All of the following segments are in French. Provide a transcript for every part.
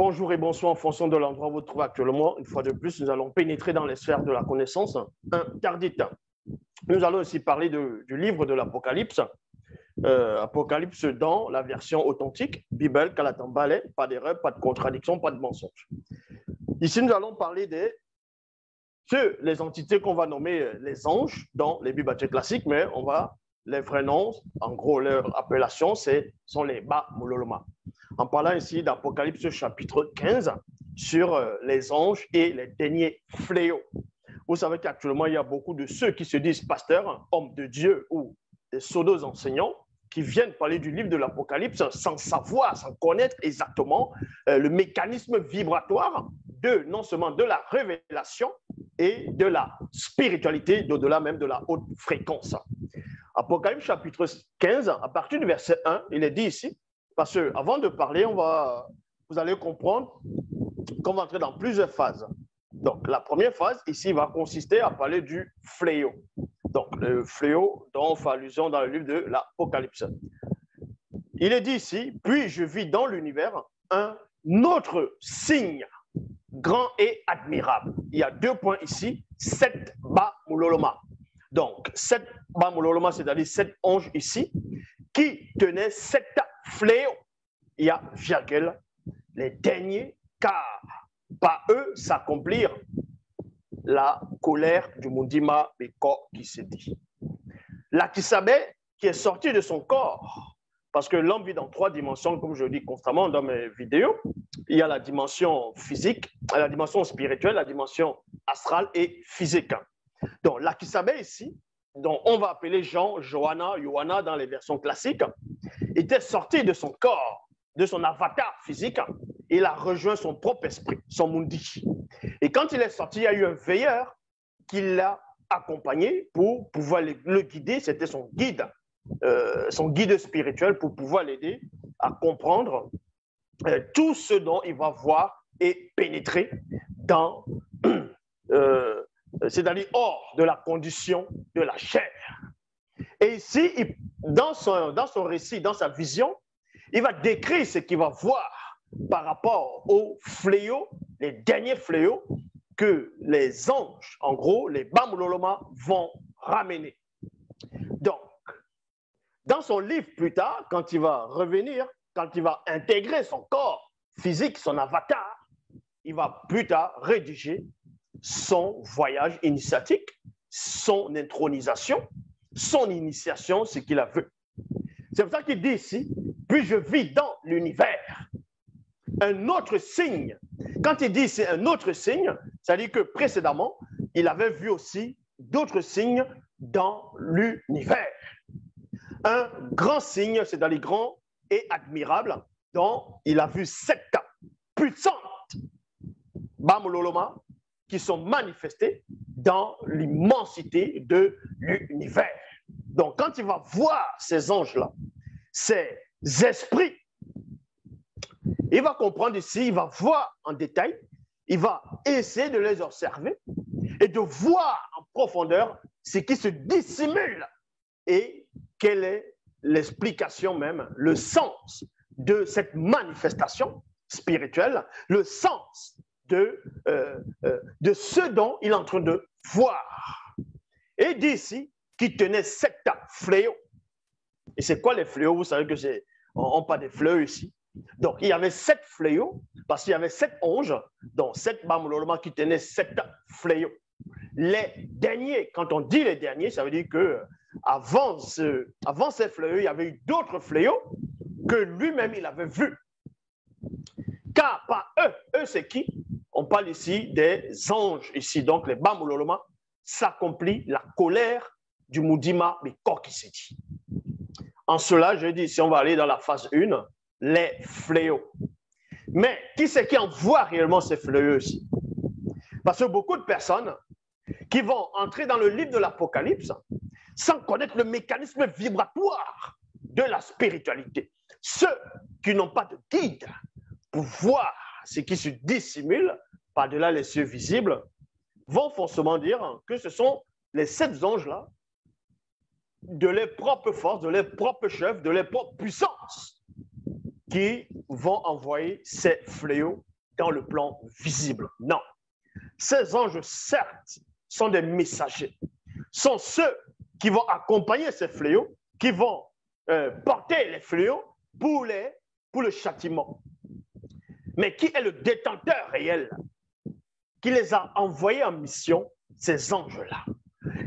Bonjour et bonsoir en fonction de l'endroit où vous vous trouvez actuellement. Une fois de plus, nous allons pénétrer dans les sphères de la connaissance interdite. Nous allons aussi parler du livre de l'Apocalypse. Apocalypse dans la version authentique, Bible, Kalatambale, pas d'erreur, pas de contradiction, pas de mensonge. Ici, nous allons parler les entités qu'on va nommer les anges dans les Bibles classiques, mais les vrais noms, en gros, leur appellation, sont les Ba Muloloma. En parlant ici d'Apocalypse chapitre 15 sur les anges et les derniers fléaux. Vous savez qu'actuellement, il y a beaucoup de ceux qui se disent pasteurs, hommes de Dieu ou des pseudos enseignants qui viennent parler du livre de l'Apocalypse sans savoir, sans connaître exactement le mécanisme vibratoire non seulement de la révélation et de la spiritualité, d'au-delà même de la haute fréquence. Apocalypse chapitre 15, à partir du verset 1, il est dit ici, parce qu'avant de parler, vous allez comprendre qu'on va entrer dans plusieurs phases. Donc, la première phase, ici, va consister à parler du fléau. Donc, le fléau dont on fait allusion dans le livre de l'Apocalypse. Il est dit ici, puis je vis dans l'univers un autre signe grand et admirable. Il y a 2 points ici, 7 Ba Muloloma. Donc, 7 Ba Muloloma, c'est-à-dire 7 anges ici, qui tenaient 7 fléaux. Il y a virgule, les derniers, car par eux s'accomplir la colère du Mundima Beko qui se dit. La Kisabé qui est sortie de son corps, parce que l'homme vit dans 3 dimensions, comme je le dis constamment dans mes vidéos. Il y a la dimension physique, la dimension spirituelle, la dimension astrale et physique. Donc, la Kisabé ici, dont on va appeler Jean, Johanna, Yohanna dans les versions classiques, était sorti de son corps, de son avatar physique. Il a rejoint son propre esprit, son mundi. Et quand il est sorti, il y a eu un veilleur qui l'a accompagné pour pouvoir le guider. C'était son guide spirituel pour pouvoir l'aider à comprendre tout ce dont il va voir et pénétrer dans, c'est-à-dire hors de la condition de la chair. Et ici, dans son récit, dans sa vision, il va décrire ce qu'il va voir par rapport aux fléaux, les derniers fléaux que les anges, en gros, les Ba Muloloma, vont ramener. Donc, dans son livre plus tard, quand il va revenir, quand il va intégrer son corps physique, son avatar, il va plus tard rédiger son voyage initiatique, son intronisation, son initiation, ce qu'il a vu. C'est pour ça qu'il dit ici, puis je vis dans l'univers un autre signe. Quand il dit c'est un autre signe, ça veut dire que précédemment, il avait vu aussi d'autres signes dans l'univers. Un grand signe, c'est-à-dire grand et admirable, dont il a vu 7 puissantes Ba Muloloma qui sont manifestées dans l'immensité de l'univers. Donc, quand il va voir ces anges-là, ces esprits, il va comprendre ici, il va voir en détail, il va essayer de les observer et de voir en profondeur ce qui se dissimule et quelle est l'explication même, le sens de cette manifestation spirituelle, le sens de ce dont il est en train de voir. Et d'ici, qui tenait 7 fléaux. Et c'est quoi les fléaux? Vous savez que on parle des fléaux ici. Donc, il y avait 7 fléaux, parce qu'il y avait 7 anges, dont 7 Ba Muloloma qui tenaient 7 fléaux. Les derniers, quand on dit les derniers, ça veut dire que avant ces fléaux, il y avait eu d'autres fléaux que lui-même il avait vus. Car par eux c'est qui? On parle ici des anges, ici, donc les Ba Muloloma, s'accomplit la colère du Mundima Beko qui s'est dit. En cela, je dis, si on va aller dans la phase 1, les fléaux. Mais qui c'est qui en voit réellement ces fléaux aussi? Parce que beaucoup de personnes qui vont entrer dans le livre de l'Apocalypse sans connaître le mécanisme vibratoire de la spiritualité. Ceux qui n'ont pas de guide pour voir ce qui se dissimule par-delà les cieux visibles vont forcément dire que ce sont les 7 anges-là de leurs propres forces, de leurs propres chefs, de leurs propres puissances qui vont envoyer ces fléaux dans le plan visible. Non. Ces anges, certes, sont des messagers, sont ceux qui vont accompagner ces fléaux, qui vont porter les fléaux pour le châtiment. Mais qui est le détenteur réel qui les a envoyés en mission, ces anges-là,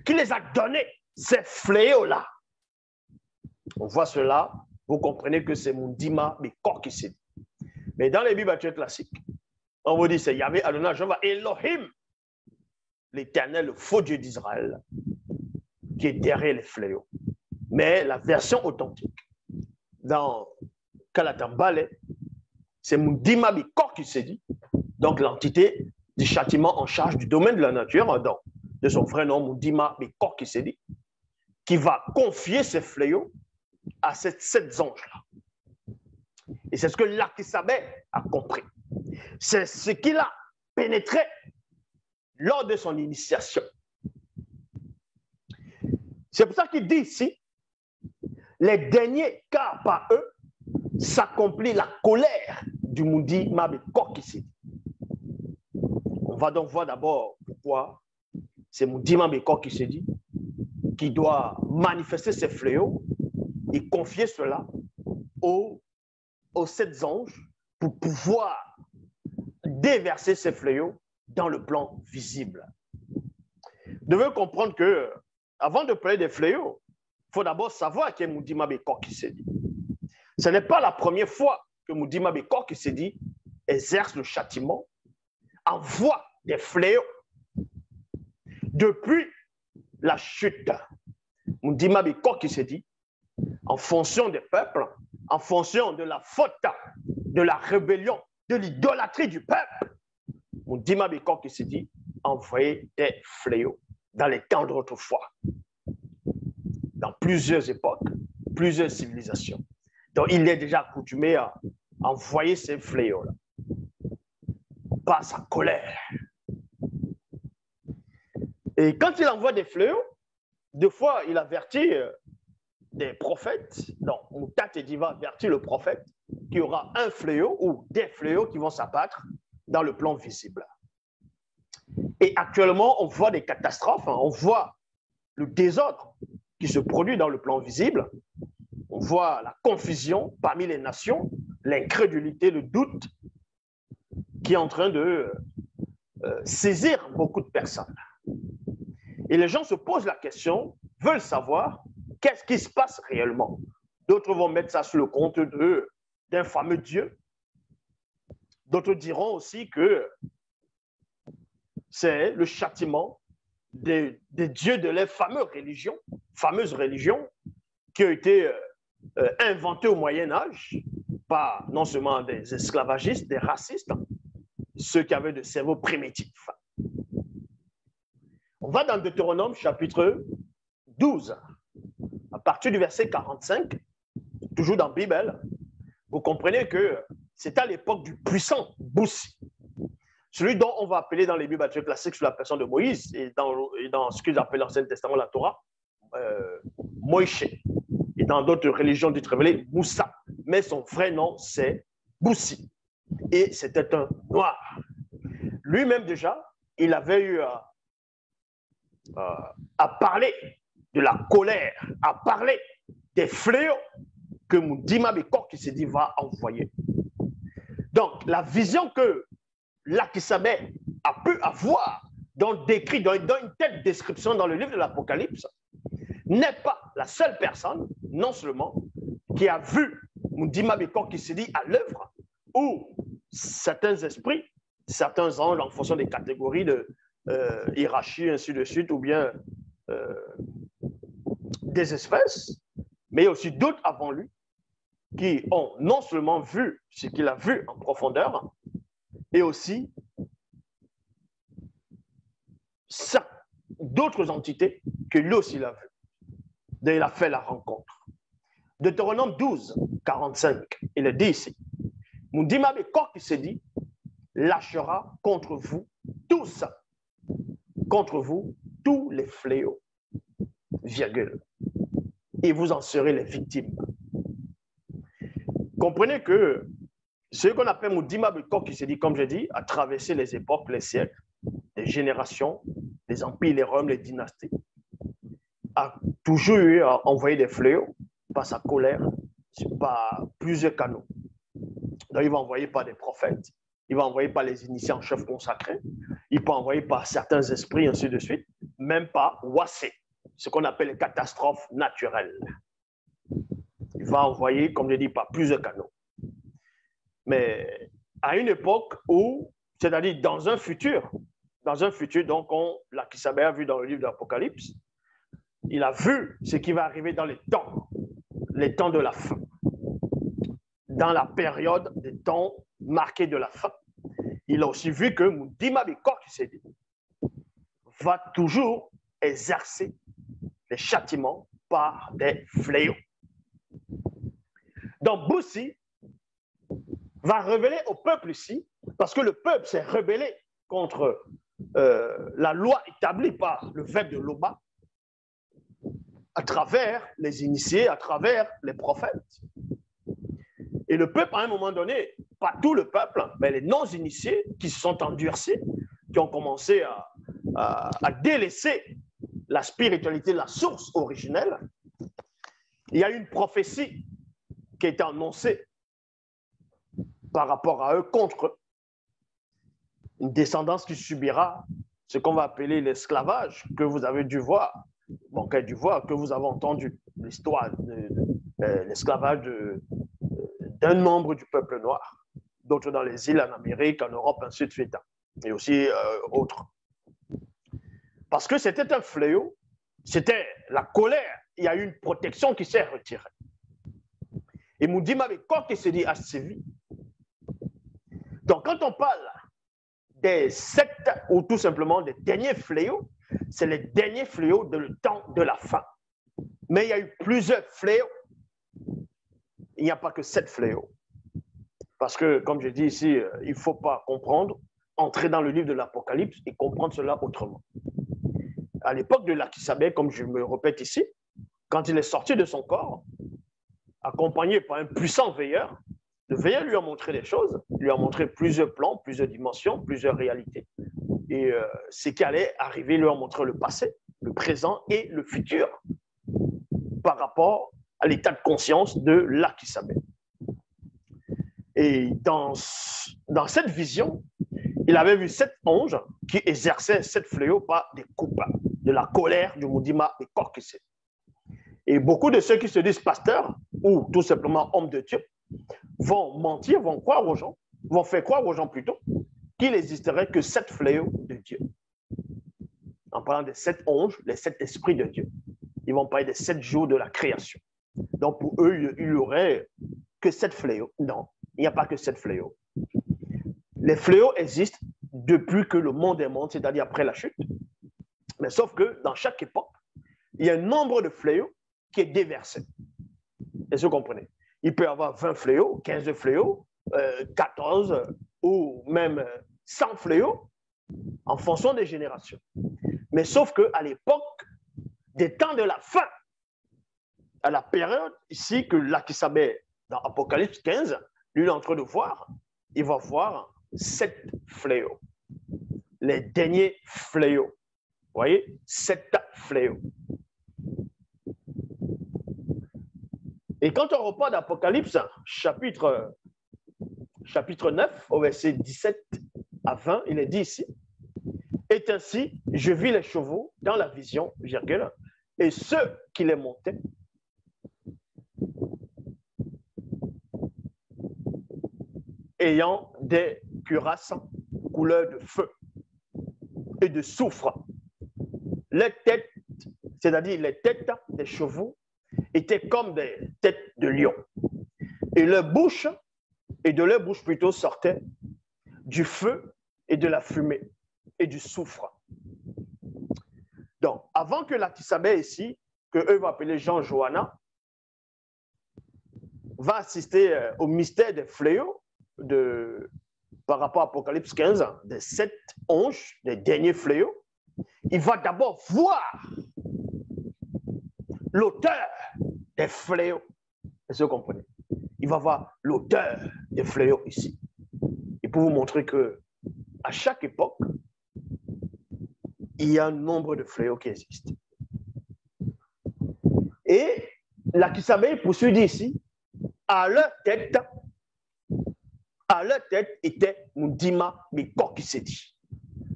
qui les a donnés, ces fléaux-là? On voit cela, vous comprenez que c'est Mundima Mikor qui s'est dit. Mais dans les Bibles classiques, on vous dit c'est Yahvé Adonai Jéhovah Elohim, l'Éternel, le faux Dieu d'Israël, qui est derrière les fléaux. Mais la version authentique, dans Kalatambale, c'est Mundima Mikor qui s'est dit, donc l'entité du châtiment en charge du domaine de la nature, donc, de son vrai nom, Mundima Mikor qui s'est dit, qui va confier ses fléaux à ces 7 anges-là. Et c'est ce que Lakisabé a compris. C'est ce qu'il a pénétré lors de son initiation. C'est pour ça qu'il dit ici, les derniers, car par eux s'accomplit la colère du Mundima Mikor qui s'est dit. On va donc voir d'abord pourquoi c'est Mundima Mikor qui s'est dit, qui doit manifester ses fléaux et confier cela aux 7 anges pour pouvoir déverser ces fléaux dans le plan visible. Vous devez comprendre que avant de parler des fléaux, il faut d'abord savoir qu'il y a Mundima Mikor qui s'est dit. Ce n'est pas la première fois que Mundima Mikor qui s'est dit exerce le châtiment, envoie des fléaux. Depuis la chute, Mundima Mikor qui s'est dit, en fonction des peuples, en fonction de la faute, de la rébellion, de l'idolâtrie du peuple, Mundima Mikor qui s'est dit, envoyer des fléaux dans les temps d'autrefois, dans plusieurs époques, plusieurs civilisations. Donc, il est déjà accoutumé à envoyer ces fléaux-là par sa colère. Et quand il envoie des fléaux, deux fois, il avertit des prophètes. Donc, Moutat Edi va avertir le prophète qu'il y aura un fléau ou des fléaux qui vont s'abattre dans le plan visible. Et actuellement, on voit des catastrophes, on voit le désordre qui se produit dans le plan visible. On voit la confusion parmi les nations, l'incrédulité, le doute qui est en train de saisir beaucoup de personnes. Et les gens se posent la question, veulent savoir qu'est-ce qui se passe réellement. D'autres vont mettre ça sur le compte d'un fameux Dieu. D'autres diront aussi que c'est le châtiment des dieux de les fameuses religions qui ont été inventées au Moyen-Âge par non seulement des esclavagistes, des racistes, ceux qui avaient de cerveau primitif. On va dans Deutéronome chapitre 12, à partir du verset 45, toujours dans la Bible. Vous comprenez que c'est à l'époque du puissant Boussi, celui dont on va appeler dans les Bibles classiques sous la personne de Moïse et dans ce qu'ils appellent l'Ancien Testament, la Torah, Moïse. Et dans d'autres religions dites révélées, Moussa. Mais son vrai nom, c'est Boussi. Et c'était un noir. Lui-même déjà, il avait eu à parler de la colère, à parler des fléaux que Mundima Mikor qui s'est dit va envoyer. Donc, la vision que Lakisabé a pu avoir, dans une telle description dans le livre de l'Apocalypse, n'est pas la seule personne, non seulement, qui a vu Mundima Mikor qui s'est dit à l'œuvre, ou certains esprits, certains anges en fonction des catégories de hiérarchie, ainsi de suite, ou bien des espèces, mais aussi d'autres avant lui, qui ont non seulement vu ce qu'il a vu en profondeur, et aussi d'autres entités que lui aussi l'a vu. Donc, il a fait la rencontre. Deutéronome 12, 45, il est dit ici, Mundima Mikor qui s'est dit, lâchera contre vous tous les fléaux, virgule, et vous en serez les victimes. Comprenez que Ce qu'on appelle Moudima Beko, qui se dit, comme je dis, a traversé les époques, les siècles, les générations, les empires, les royaumes, les dynasties, a toujours eu à envoyer des fléaux par sa colère, par plusieurs canaux. Donc, il va envoyer par des prophètes, il va envoyer par les initiés en chef consacrés, il peut envoyer par certains esprits, ainsi de suite, même par Wassé, ce qu'on appelle les catastrophes naturelles. Il va envoyer, comme je dis, par plusieurs canaux. Mais à une époque où, c'est-à-dire dans un futur, donc l'Akisabé a vu dans le livre de l'Apocalypse, il a vu ce qui va arriver dans les temps de la fin, dans la période des temps marqués de la fin. Il a aussi vu que Moudima Bikor Kisedi va toujours exercer les châtiments par des fléaux. Donc Boussi va révéler au peuple ici, parce que le peuple s'est rebellé contre la loi établie par le fait de l'Oba, à travers les initiés, à travers les prophètes. Et le peuple, à un moment donné, pas tout le peuple, mais les non-initiés qui se sont endurcis, qui ont commencé à délaisser la spiritualité, la source originelle. Il y a une prophétie qui a été annoncée par rapport à eux, contre eux. Une descendance qui subira ce qu'on va appeler l'esclavage, que vous avez dû voir, bon, que vous avez entendu, l'histoire de l'esclavage d'un membre du peuple noir, d'autres dans les îles, en Amérique, en Europe, ainsi de suite, et aussi autres. Parce que c'était un fléau, c'était la colère, il y a eu une protection qui s'est retirée. Et Moudima Beko qui se dit à sévi. Donc, quand on parle des 7 ou tout simplement des derniers fléaux, c'est les derniers fléaux de le temps de la fin. Mais il y a eu plusieurs fléaux. Il n'y a pas que 7 fléaux. Parce que, comme je dis ici, il ne faut pas comprendre, entrer dans le livre de l'Apocalypse et comprendre cela autrement. À l'époque de l'Akisabé, comme je me répète ici, quand il est sorti de son corps, accompagné par un puissant veilleur, le veilleur lui a montré des choses, lui a montré plusieurs plans, plusieurs dimensions, plusieurs réalités. Et ce qui allait arriver lui a montré le passé, le présent et le futur par rapport à l'état de conscience de l'Akisabé. Et dans cette vision, il avait vu 7 anges qui exerçaient 7 fléaux par des coupes de la colère du Moudima et Korkissé. Et beaucoup de ceux qui se disent pasteurs ou tout simplement hommes de Dieu vont mentir, vont croire aux gens, vont faire croire aux gens plutôt qu'il n'existerait que 7 fléaux de Dieu. En parlant des 7 anges, les 7 esprits de Dieu. Ils vont parler des 7 jours de la création. Donc pour eux, il n'y aurait que 7 fléaux. Non, il n'y a pas que 7 fléaux. Les fléaux existent depuis que le monde est monde, c'est-à-dire après la chute. Mais sauf que dans chaque époque, il y a un nombre de fléaux qui est déversé. Est-ce que vous comprenez? Il peut y avoir 20 fléaux, 15 fléaux, 14 ou même 100 fléaux en fonction des générations. Mais sauf qu'à l'époque des temps de la fin, à la période ici que l'Akisabé, dans Apocalypse 15, lui est en train de voir, il va voir 7 fléaux. Les derniers fléaux. Vous voyez? 7 fléaux. Et quand on repart d'Apocalypse, chapitre 9, au verset 17 à 20, il est dit ici, « Et ainsi, je vis les chevaux dans la vision, virgule, et ceux qui les montaient, ayant des cuirasses couleur de feu et de soufre. Les têtes, c'est-à-dire les têtes des chevaux, étaient comme des têtes de lion. Et leur bouche, et de leur bouche plutôt, sortait du feu et de la fumée et du soufre. Donc, avant que l'Akisabé ici, que eux vont appeler Jean-Johanna, va assister au mystère des fléaux par rapport à Apocalypse 15, des 7 anges, des derniers fléaux, il va d'abord voir l'auteur des fléaux. Est-ce que vous comprenez? Il va voir l'auteur des fléaux ici. Et pour vous montrer que à chaque époque, il y a un nombre de fléaux qui existent. Et la Kisabé poursuit ici, à leur tête était Mundima Mikokisedi.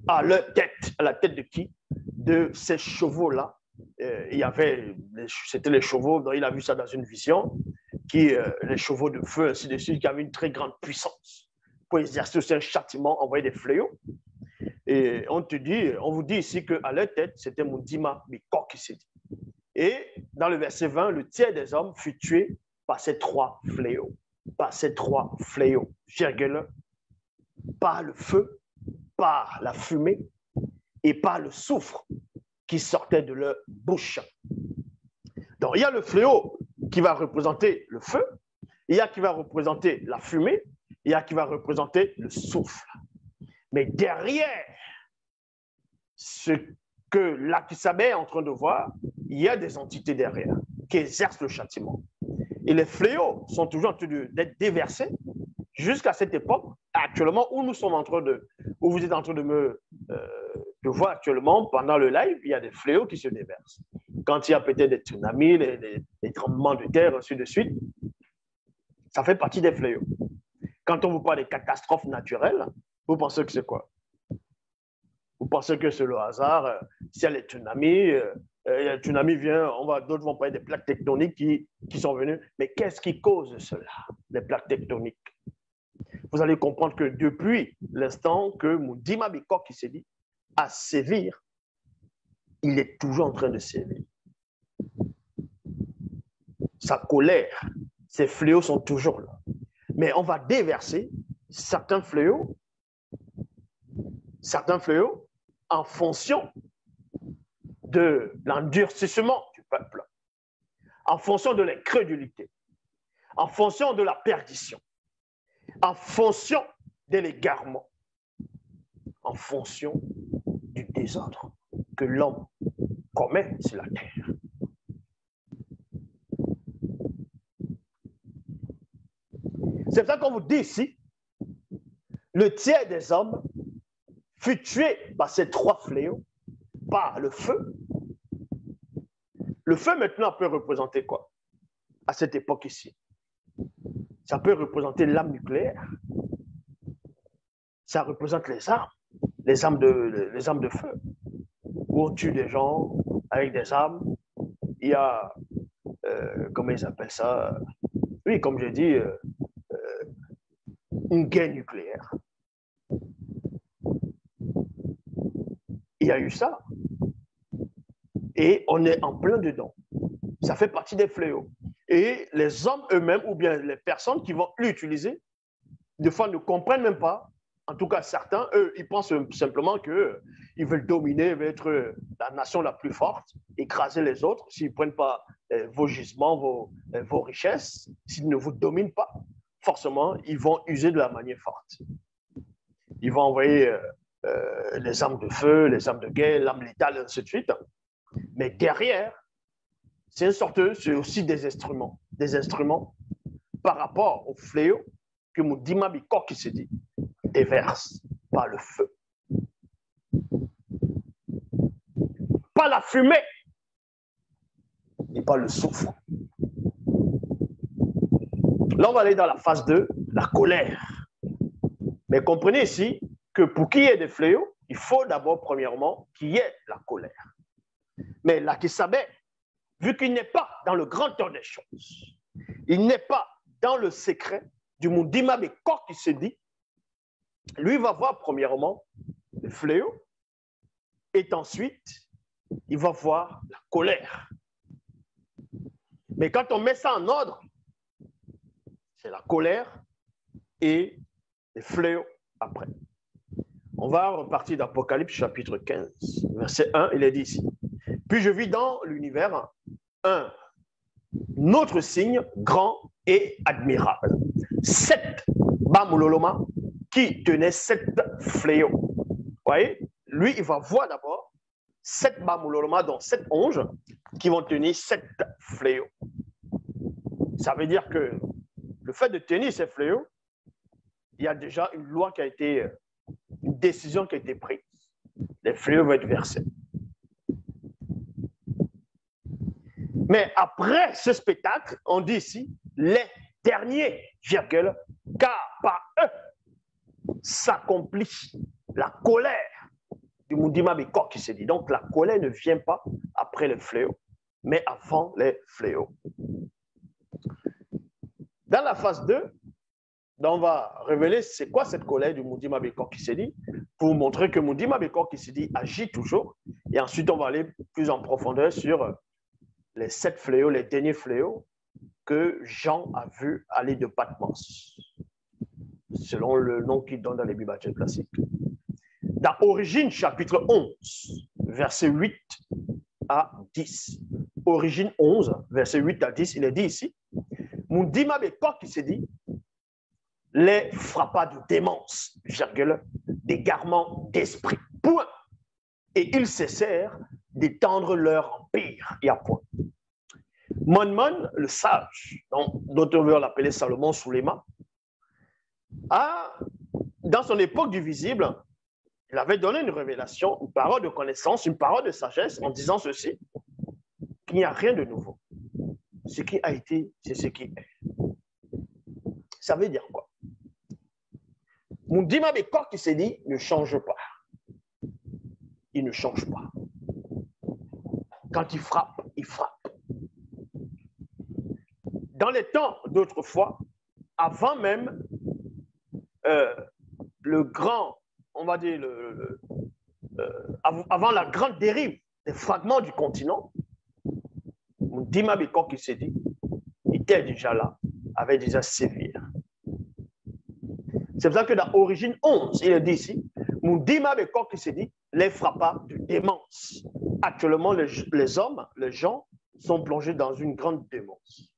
À leur tête, à la tête de qui? De ces chevaux-là. Il y avait, c'était les chevaux, donc il a vu ça dans une vision, les chevaux de feu, ainsi de suite, qui avaient une très grande puissance pour exercer aussi un châtiment, envoyer des fléaux. Et on vous dit ici qu'à leur tête, c'était Mundima Mikokisedi. Et dans le verset 20, le tiers des hommes fut tué par ces trois fléaux. Par ces trois fléaux, virgule, par le feu, par la fumée et par le soufre qui sortait de leur bouche. Donc, il y a le fléau qui va représenter le feu, il y a qui va représenter la fumée, il y a qui va représenter le souffle. Mais derrière ce que l'Akisabé est en train de voir, il y a des entités derrière qui exercent le châtiment. Et les fléaux sont toujours en train d'être déversés jusqu'à cette époque, actuellement, où nous sommes en train où vous êtes en train de voir actuellement, pendant le live, il y a des fléaux qui se déversent. Quand il y a peut-être des tsunamis, des tremblements de terre, ainsi de suite, ça fait partie des fléaux. Quand on vous parle des catastrophes naturelles, vous pensez que c'est quoi? Vous pensez que c'est le hasard? S'il y a les tsunamis, le tsunami vient, d'autres vont parler des plaques tectoniques qui sont venues. Mais qu'est-ce qui cause cela, les plaques tectoniques? Vous allez comprendre que depuis l'instant que Mundima Mikokisedi à sévir, il est toujours en train de sévir. Sa colère, ses fléaux sont toujours là. Mais on va déverser certains fléaux en fonction de l'endurcissement du peuple, en fonction de l'incrédulité, en fonction de la perdition, en fonction de l'égarement, en fonction du désordre que l'homme commet sur la terre. C'est pour ça qu'on vous dit ici, le tiers des hommes fut tué par ces trois fléaux, par le feu. Le feu maintenant peut représenter quoi? À cette époque ici, ça peut représenter l'âme nucléaire. Ça représente les armes de feu. Où on tue des gens avec des armes. Il y a, comment ils appellent ça? Oui, comme je dis, une guerre nucléaire. Il y a eu ça. Et on est en plein dedans. Ça fait partie des fléaux. Et les hommes eux-mêmes, ou bien les personnes qui vont l'utiliser, des fois ne comprennent même pas. En tout cas, certains, eux, ils pensent simplement qu'ils veulent dominer, ils veulent être la nation la plus forte, écraser les autres. S'ils ne prennent pas vos gisements, vos richesses, s'ils ne vous dominent pas, forcément, ils vont user de la manière forte. Ils vont envoyer les armes de feu, les armes de guerre, l'arme létale, et ainsi de suite. Mais derrière, c'est aussi des instruments par rapport au fléau que Mundima Mikokisedi déverse par le feu. Pas la fumée et pas le soufre. Là, on va aller dans la phase 2, la colère. Mais comprenez ici que pour qu'il y ait des fléaux, il faut d'abord, premièrement, qu'il y ait la colère. Mais l'Akisabé, vu qu'il n'est pas dans le grand temps des choses, il n'est pas dans le secret du Mundima Mikokisedi, lui va voir premièrement le fléau et ensuite, il va voir la colère. Mais quand on met ça en ordre, c'est la colère et les fléaux après. On va repartir d'Apocalypse chapitre 15, verset 1, il est dit ici. Puis je vis dans l'univers un autre signe grand et admirable. 7 Bamuloloma qui tenaient 7 fléaux. Vous voyez, lui, il va voir d'abord 7 Bamuloloma, dont 7 anges, qui vont tenir 7 fléaux. Ça veut dire que le fait de tenir ces fléaux, il y a déjà une loi qui a été, une décision qui a été prise. Les fléaux vont être versés. Mais après ce spectacle, on dit ici, les derniers, virgule, car par eux s'accomplit la colère du Mundima Beko qui se dit. Donc la colère ne vient pas après le fléau, mais avant les fléaux. Dans la phase 2, on va révéler c'est quoi cette colère du Mundima Beko qui se dit, pour montrer que Mundima Beko qui se dit agit toujours. Et ensuite, on va aller plus en profondeur sur les 7 fléaux, les derniers fléaux que Jean a vu aller de Patmos, selon le nom qu'il donne dans les Bibles classiques. Dans Origine, chapitre 11, versets 8 à 10. Origine 11, versets 8 à 10, il est dit ici, Mundima Beko qui se dit, les frappa de démence, virgule, d'égarement d'esprit, point. Et ils cessèrent d'étendre leur empire, et à point. Monmon, le sage, d'autres veulent l'appeler Salomon Soulema, dans son époque du visible, il avait donné une révélation, une parole de connaissance, une parole de sagesse en disant ceci, qu'il n'y a rien de nouveau. Ce qui a été, c'est ce qui est. Ça veut dire quoi? Mundima Beko qui s'est dit ne change pas. Il ne change pas. Quand il frappe, il frappe. Dans les temps d'autrefois, avant même le grand, on va dire, avant la grande dérive des fragments du continent, Mundima Beko qui s'est dit, il était déjà là, avait déjà sévi. C'est pour ça que dans Origine 11, il est dit ici, Mundima Beko qui s'est dit, les frappa de démence. Actuellement, les hommes, les gens, sont plongés dans une grande démence.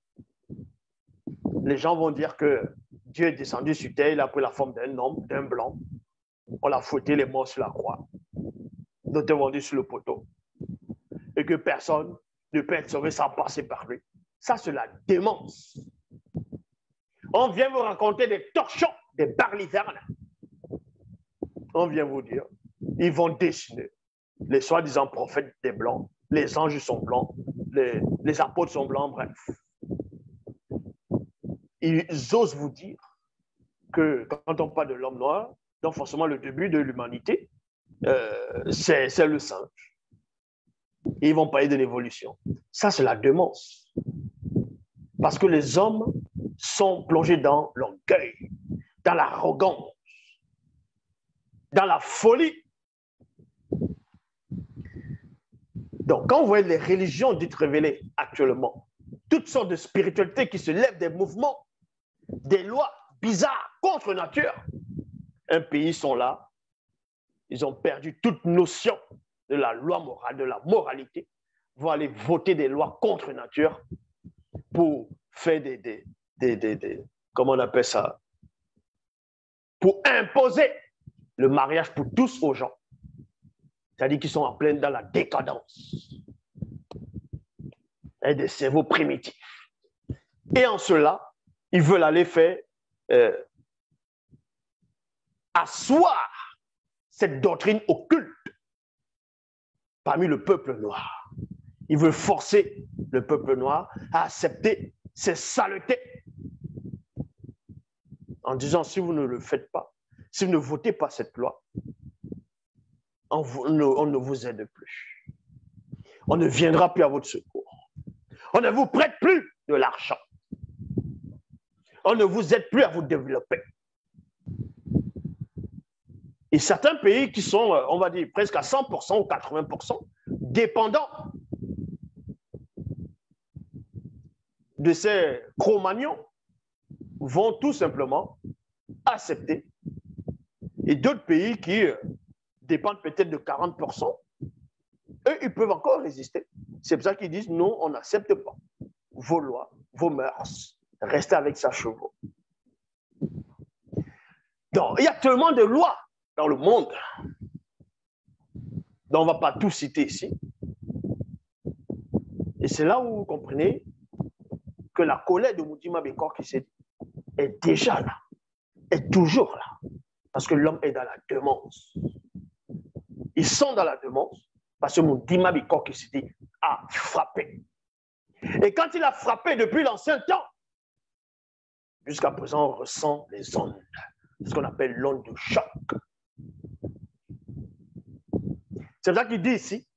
Les gens vont dire que Dieu est descendu sur terre, il a pris la forme d'un homme, d'un blanc. On l'a fouetté les morts sur la croix. D'autres vont dire sur le poteau. Et que personne ne peut être sauvé sans passer par lui. Ça, c'est la démence. On vient vous raconter des torchons, des barlivernes. On vient vous dire, ils vont dessiner les soi-disant prophètes des blancs, les anges sont blancs, les apôtres sont blancs, bref. Ils osent vous dire que quand on parle de l'homme noir, donc forcément le début de l'humanité, c'est le singe. Et ils vont parler de l'évolution. Ça, c'est la démence. Parce que les hommes sont plongés dans l'orgueil, dans l'arrogance, dans la folie. Donc, quand vous voyez les religions dites révélées actuellement, toutes sortes de spiritualités qui se lèvent des mouvements, des lois bizarres contre nature, un pays sont là, ils ont perdu toute notion de la loi morale, de la moralité, vont aller voter des lois contre nature pour faire comment on appelle ça, pour imposer le mariage pour tous aux gens. C'est-à-dire qu'ils sont en pleine dans la décadence et des cerveaux primitifs. Et en cela, ils veulent aller faire asseoir cette doctrine occulte parmi le peuple noir. Ils veulent forcer le peuple noir à accepter ces saletés en disant si vous ne le faites pas, si vous ne votez pas cette loi, on ne vous aide plus. On ne viendra plus à votre secours. On ne vous prête plus de l'argent. On ne vous aide plus à vous développer. Et certains pays qui sont, on va dire, presque à 100% ou 80% dépendants de ces Cro-Magnons vont tout simplement accepter. Et d'autres pays qui dépendent peut-être de 40%, eux, ils peuvent encore résister. C'est pour ça qu'ils disent, non, on n'accepte pas vos lois, vos mœurs, restez avec sa chevaux. Donc, il y a tellement de lois dans le monde, dont on ne va pas tout citer ici. Et c'est là où vous comprenez que la colère de Mundima Beko qui est déjà là. est toujours là. Parce que l'homme est dans la demande. Ils sont dans la demande parce que mon Dima Bikokisidi a frappé. Et quand il a frappé depuis l'ancien temps, jusqu'à présent, on ressent les ondes, ce qu'on appelle l'onde de choc. C'est ça qu'il dit ici.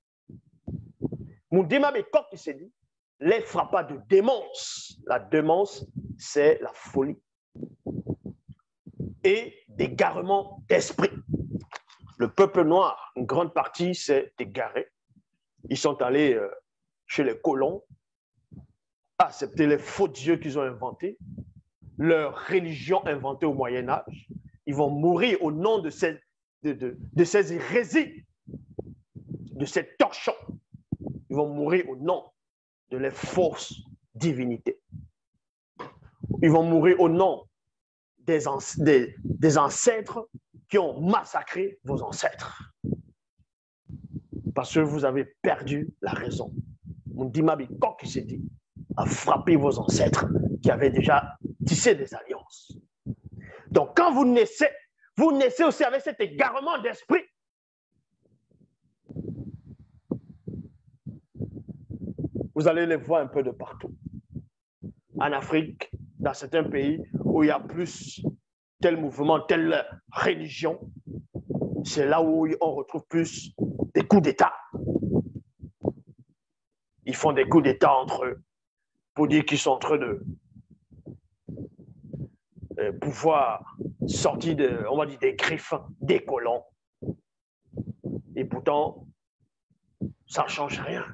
Mon Dima Bikokisidi les frappa de démence. La démence, c'est la folie. Et d'égarement d'esprit. Le peuple noir, une grande partie, s'est égaré. Ils sont allés chez les colons, accepter les faux dieux qu'ils ont inventés, leur religion inventée au Moyen-Âge. Ils vont mourir au nom de ces hérésies, de ces torchons. Ils vont mourir au nom de les fausses divinités. Ils vont mourir au nom des ancêtres qui ont massacré vos ancêtres. Parce que vous avez perdu la raison. Mundima Bikok s'est dit a frappé vos ancêtres qui avaient déjà tissé des alliances. Donc quand vous naissez aussi avec cet égarement d'esprit. Vous allez les voir un peu de partout. En Afrique, dans certains pays où il y a plus tel mouvement, telle religion, c'est là où on retrouve plus des coups d'État. Ils font des coups d'État entre eux pour dire qu'ils sont en train de pouvoir sortir on va dire, des griffes des colons. Et pourtant, ça ne change rien.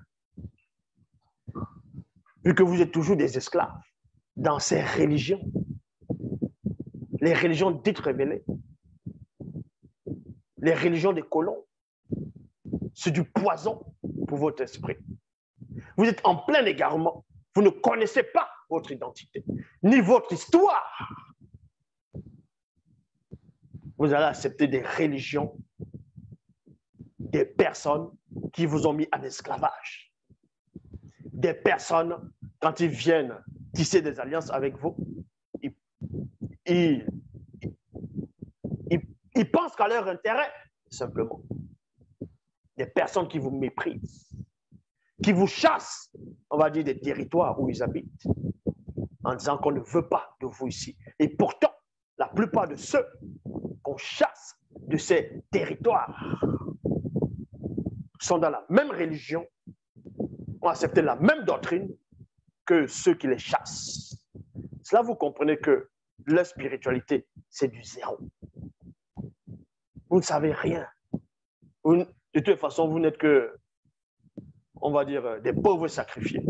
Vu que vous êtes toujours des esclaves dans ces religions, les religions dites révélées, les religions des colons, c'est du poison pour votre esprit. Vous êtes en plein égarement. Vous ne connaissez pas votre identité, ni votre histoire. Vous allez accepter des religions, des personnes qui vous ont mis en esclavage. Des personnes, quand ils viennent tisser des alliances avec vous, ils pensent qu'à leur intérêt, simplement. Des personnes qui vous méprisent, qui vous chassent, on va dire, des territoires où ils habitent, en disant qu'on ne veut pas de vous ici. Et pourtant, la plupart de ceux qu'on chasse de ces territoires sont dans la même religion, ont accepté la même doctrine que ceux qui les chassent. Cela, vous comprenez que leur spiritualité, c'est du zéro. Vous ne savez rien. De toute façon, vous n'êtes que, on va dire, des pauvres sacrifiés.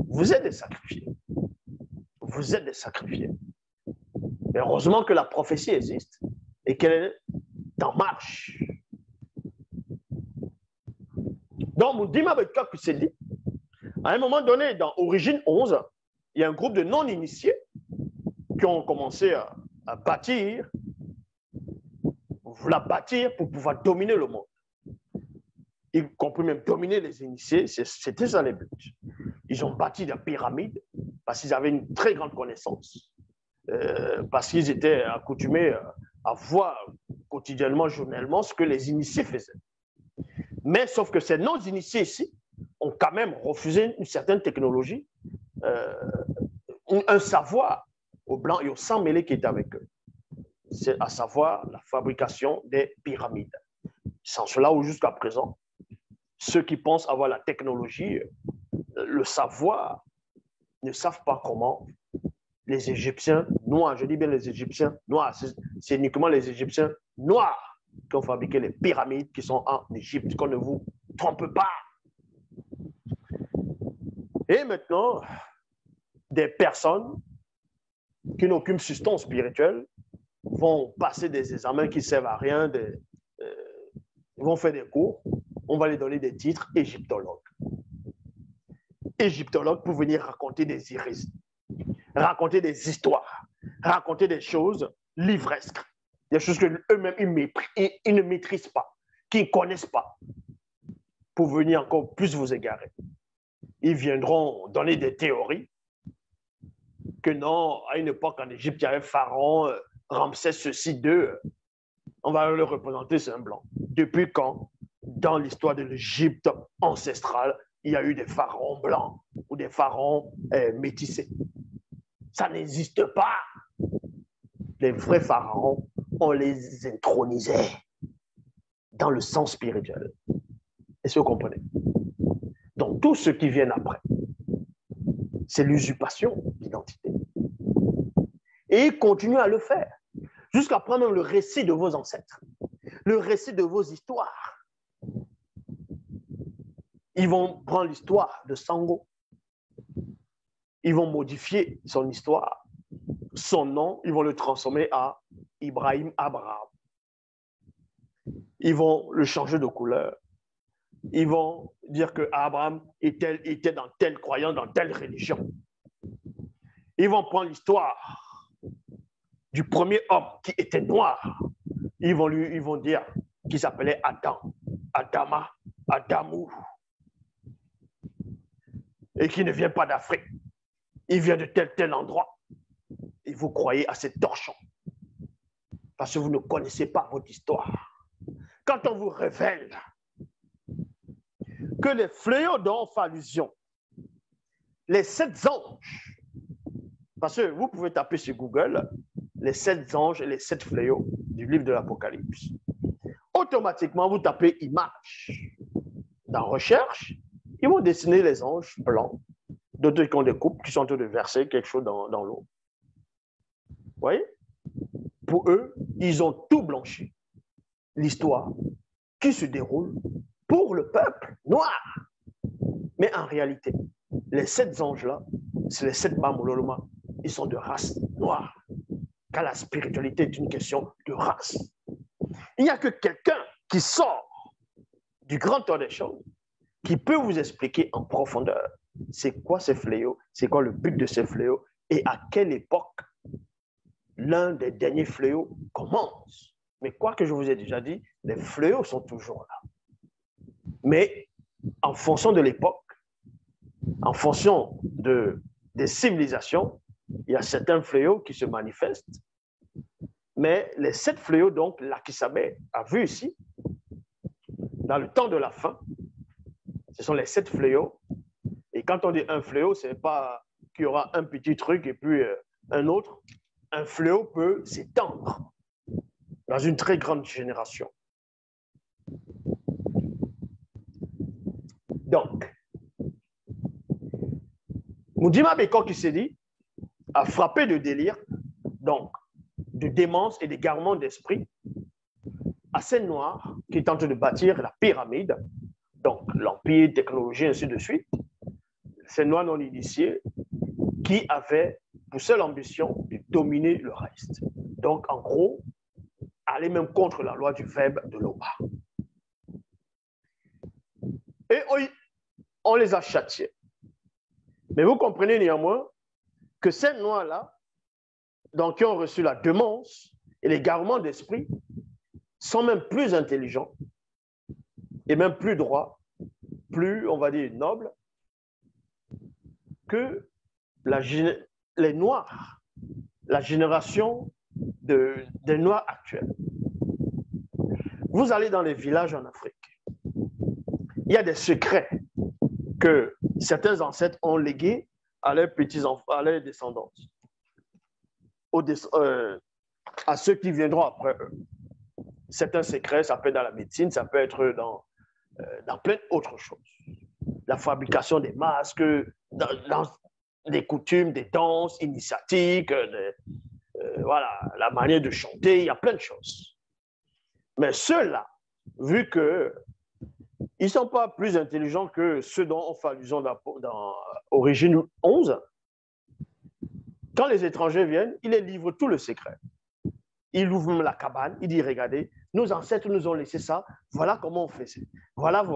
Vous êtes des sacrifiés. Vous êtes des sacrifiés. Mais heureusement que la prophétie existe et qu'elle est en marche. Donc, Moudima Bekak s'est dit, à un moment donné, dans Origine 11, il y a un groupe de non-initiés qui ont commencé à bâtir, vouloir bâtir pour pouvoir dominer le monde. Y compris même dominer les initiés, c'était ça les buts. Ils ont bâti des pyramides parce qu'ils avaient une très grande connaissance, parce qu'ils étaient accoutumés à voir quotidiennement, journellement, ce que les initiés faisaient. Mais sauf que ces non-initiés ici ont quand même refusé une certaine technologie, un savoir aux blancs et aux sang mêlés qui étaient avec eux. C'est à savoir la fabrication des pyramides. Sans cela, ou jusqu'à présent, ceux qui pensent avoir la technologie, le savoir, ne savent pas comment les Égyptiens noirs, je dis bien les Égyptiens noirs, c'est uniquement les Égyptiens noirs qui ont fabriqué les pyramides qui sont en Égypte, qu'on ne vous trompe pas. Et maintenant, des personnes qui n'ont aucune substance spirituelle vont passer des examens qui ne servent à rien, vont faire des cours, on va les donner des titres égyptologues. Égyptologues pour venir raconter des hérésies, raconter des histoires, raconter des choses livresques, des choses qu'eux-mêmes ils ne maîtrisent pas, qu'ils ne connaissent pas, pour venir encore plus vous égarer. Ils viendront donner des théories que non, à une époque en Égypte, il y avait Pharaon, Ramsès ceci d'eux, on va le représenter, c'est un blanc. Depuis quand, dans l'histoire de l'Égypte ancestrale, il y a eu des pharaons blancs ou des pharaons métissés? Ça n'existe pas. Les vrais pharaons, on les intronisait dans le sens spirituel. Est-ce que vous comprenez? Donc, tout ce qui vient après, c'est l'usurpation d'identité. Et ils continuent à le faire, jusqu'à prendre le récit de vos ancêtres, le récit de vos histoires. Ils vont prendre l'histoire de Sango, ils vont modifier son histoire, son nom, ils vont le transformer à Ibrahim Abraham. Ils vont le changer de couleur. Ils vont dire que Abraham était dans telle croyance, dans telle religion. Ils vont prendre l'histoire du premier homme qui était noir. Ils vont dire qu'il s'appelait Adam, Adama, Adamou, et qui ne vient pas d'Afrique. Il vient de tel endroit. Et vous croyez à ces torchons parce que vous ne connaissez pas votre histoire. Quand on vous révèle que les fléaux dont on fait allusion, les 7 anges, parce que vous pouvez taper sur Google les 7 anges et les 7 fléaux du livre de l'Apocalypse. Automatiquement, vous tapez image dans recherche, ils vont dessiner les anges blancs, d'autres qui ont des coupes, qui sont en train de verser quelque chose dans l'eau. Vous voyez? Pour eux, ils ont tout blanchi. L'histoire qui se déroule pour le peuple noir. Mais en réalité, les 7 anges-là, c'est les 7 Bamololoma. Ils sont de race noire. Car la spiritualité est une question de race. Il n'y a que quelqu'un qui sort du grand ordre des choses, qui peut vous expliquer en profondeur c'est quoi ces fléaux, c'est quoi le but de ces fléaux et à quelle époque l'un des derniers fléaux commence. Mais quoi que je vous ai déjà dit, les fléaux sont toujours là. Mais en fonction de l'époque, en fonction des civilisations, il y a certains fléaux qui se manifestent. Mais les 7 fléaux, donc, l'Akisabé a vu ici, dans le temps de la fin, ce sont les 7 fléaux. Et quand on dit un fléau, ce n'est pas qu'il y aura un petit truc et puis un autre. Un fléau peut s'étendre dans une très grande génération. Donc, Mudima Beko qui s'est dit, a frappé de délire, donc de démence et d'égarement d'esprit, à Scène Noire, qui est en train de bâtir la pyramide, donc l'empire, technologie, ainsi de suite. Scène Noire non initié, qui avait pour seule ambition de dominer le reste. Donc, en gros, aller même contre la loi du verbe de l'Oba. Et on les a châtiés. Mais vous comprenez néanmoins que ces noirs-là, donc qui ont reçu la démence et l'égarement d'esprit, sont même plus intelligents et même plus droits, plus, on va dire, nobles que les Noirs, la génération des Noirs actuels. Vous allez dans les villages en Afrique, il y a des secrets que certains ancêtres ont légués à leurs petits-enfants, à leurs descendants, à ceux qui viendront après eux. Certains secrets, ça peut être dans la médecine, ça peut être dans plein d'autres choses. La fabrication des masques, dans des coutumes, des danses initiatiques, voilà, la manière de chanter, il y a plein de choses. Mais ceux-là, vu qu'ils ne sont pas plus intelligents que ceux dont on fait allusion dans Origine 11, quand les étrangers viennent, ils les livrent tout le secret. Il ouvre même la cabane, il dit, regardez, nos ancêtres nous ont laissé ça, voilà comment on fait ça. Voilà.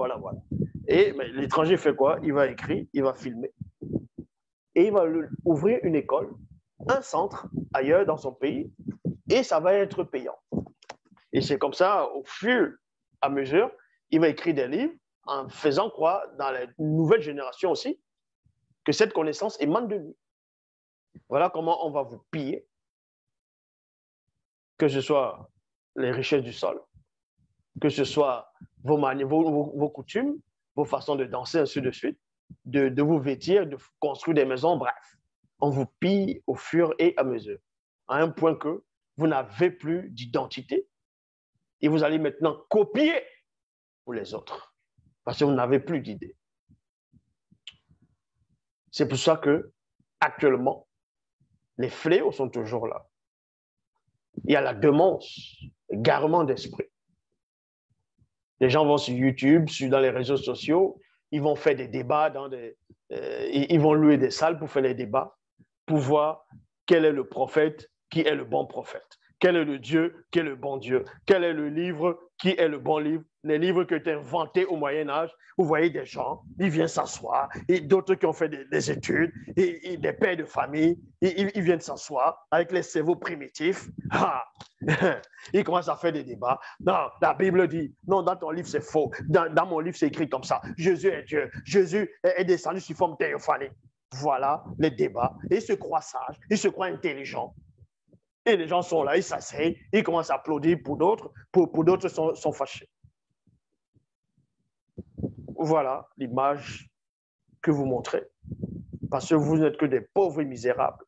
Et l'étranger fait quoi? Il va écrire, il va filmer. Et il va ouvrir une école, un centre ailleurs dans son pays, et ça va être payant. Et c'est comme ça, au fur et à mesure, il va écrire des livres en faisant croire dans les nouvelles générations aussi que cette connaissance émane de lui. Voilà comment on va vous piller. que ce soit les richesses du sol, que ce soit vos coutumes, vos façons de danser, ainsi de suite, de vous vêtir, de construire des maisons, bref. On vous pille au fur et à mesure, à un point que vous n'avez plus d'identité et vous allez maintenant copier pour les autres parce que vous n'avez plus d'idée. C'est pour ça que actuellement, les fléaux sont toujours là. Il y a la démence, l'égarement d'esprit. Les gens vont sur YouTube, dans les réseaux sociaux, ils vont faire des débats, ils vont louer des salles pour faire des débats, pour voir quel est le prophète qui est le bon prophète, quel est le Dieu qui est le bon Dieu, quel est le livre qui est le bon livre. Les livres qui ont été inventés au Moyen-Âge, vous voyez des gens, ils viennent s'asseoir, et d'autres qui ont fait des études, et des pères de famille, ils viennent s'asseoir avec les cerveaux primitifs. Ah. Ils commencent à faire des débats. Non, la Bible dit, non, dans ton livre c'est faux, dans mon livre c'est écrit comme ça, Jésus est Dieu, Jésus est descendu sous forme théophanique. Voilà les débats. Ils se croient sages, ils se croient intelligents. Et les gens sont là, ils s'asseyent, ils commencent à applaudir pour d'autres, pour d'autres sont fâchés. Voilà l'image que vous montrez. Parce que vous n'êtes que des pauvres et misérables.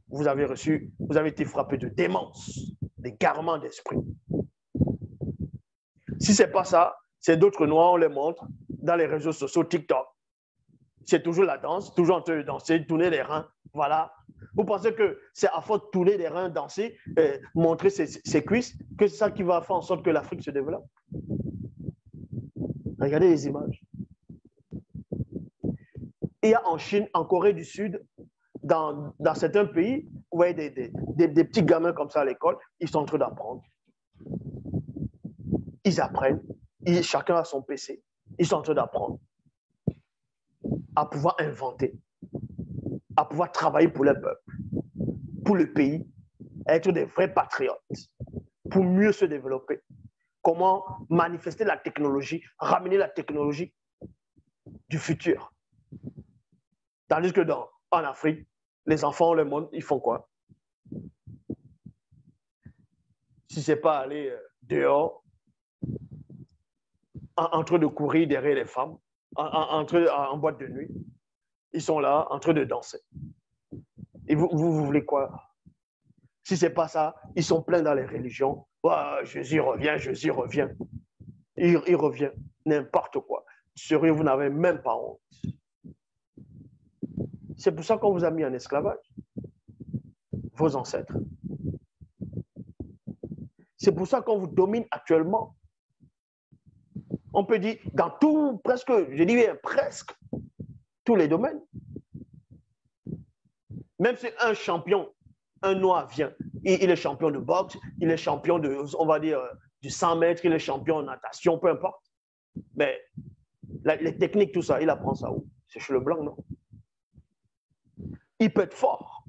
Vous avez été frappé de démence, d'égarement d'esprit. Si ce n'est pas ça, c'est d'autres noirs, on les montre dans les réseaux sociaux, TikTok. C'est toujours la danse, toujours en train de danser, tourner les reins. Voilà. Vous pensez que c'est à force de tourner les reins, danser, montrer ses cuisses, que c'est ça qui va faire en sorte que l'Afrique se développe? Regardez les images. Il y a en Chine, en Corée du Sud, dans certains pays, vous voyez des petits gamins comme ça à l'école, ils sont en train d'apprendre. Ils apprennent, chacun a son PC, ils sont en train d'apprendre à pouvoir inventer, à pouvoir travailler pour le peuple, pour le pays, être des vrais patriotes, pour mieux se développer. Comment manifester la technologie, ramener la technologie du futur. Tandis que en Afrique, les enfants, le monde, ils font quoi? Si ce n'est pas aller dehors, en train de courir derrière les femmes, en boîte de nuit, ils sont là en train de danser. Et vous voulez quoi? Si ce n'est pas ça, ils sont pleins dans les religions. Oh, Jésus revient, Jésus revient. Il revient, n'importe quoi. Sérieux, vous n'avez même pas honte. C'est pour ça qu'on vous a mis en esclavage, vos ancêtres. C'est pour ça qu'on vous domine actuellement. On peut dire dans tout, presque, je dirais presque tous les domaines. Même si un champion, un noir vient, il est champion de boxe, il est champion de, on va dire, du 100 mètres, il est champion en natation, peu importe. Mais les techniques, tout ça, il apprend ça où? C'est chez le blanc, non? Il peut être fort,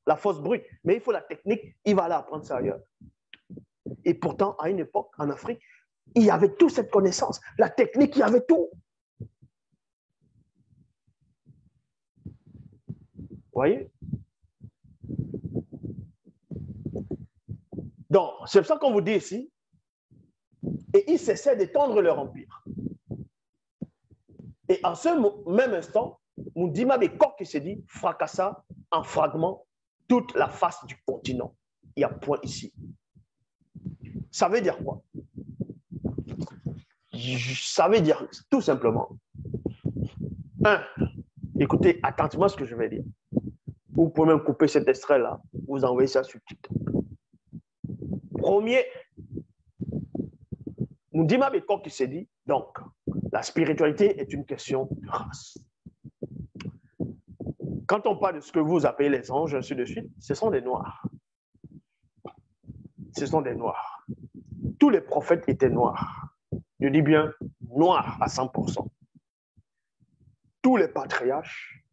la force brute, mais il faut la technique, il va aller apprendre ça ailleurs. Et pourtant, à une époque, en Afrique, il y avait toute cette connaissance. La technique, il y avait tout. Vous voyez? Donc, c'est ça qu'on vous dit ici. Et ils cessaient d'étendre leur empire. Et en ce même instant, Mundima Bekok qui s'est dit fracassa en fragments toute la face du continent. Il y a point ici. Ça veut dire quoi? Ça veut dire tout simplement. Écoutez attentivement ce que je vais dire. Vous pouvez même couper cet extrait-là, vous envoyez ça sur TikTok. Premier, Mundima Bekok qui s'est dit, donc, la spiritualité est une question de race. Quand on parle de ce que vous appelez les anges, ainsi de suite, ce sont des noirs. Ce sont des noirs. Tous les prophètes étaient noirs. Je dis bien noirs à 100%. Tous les patriarches,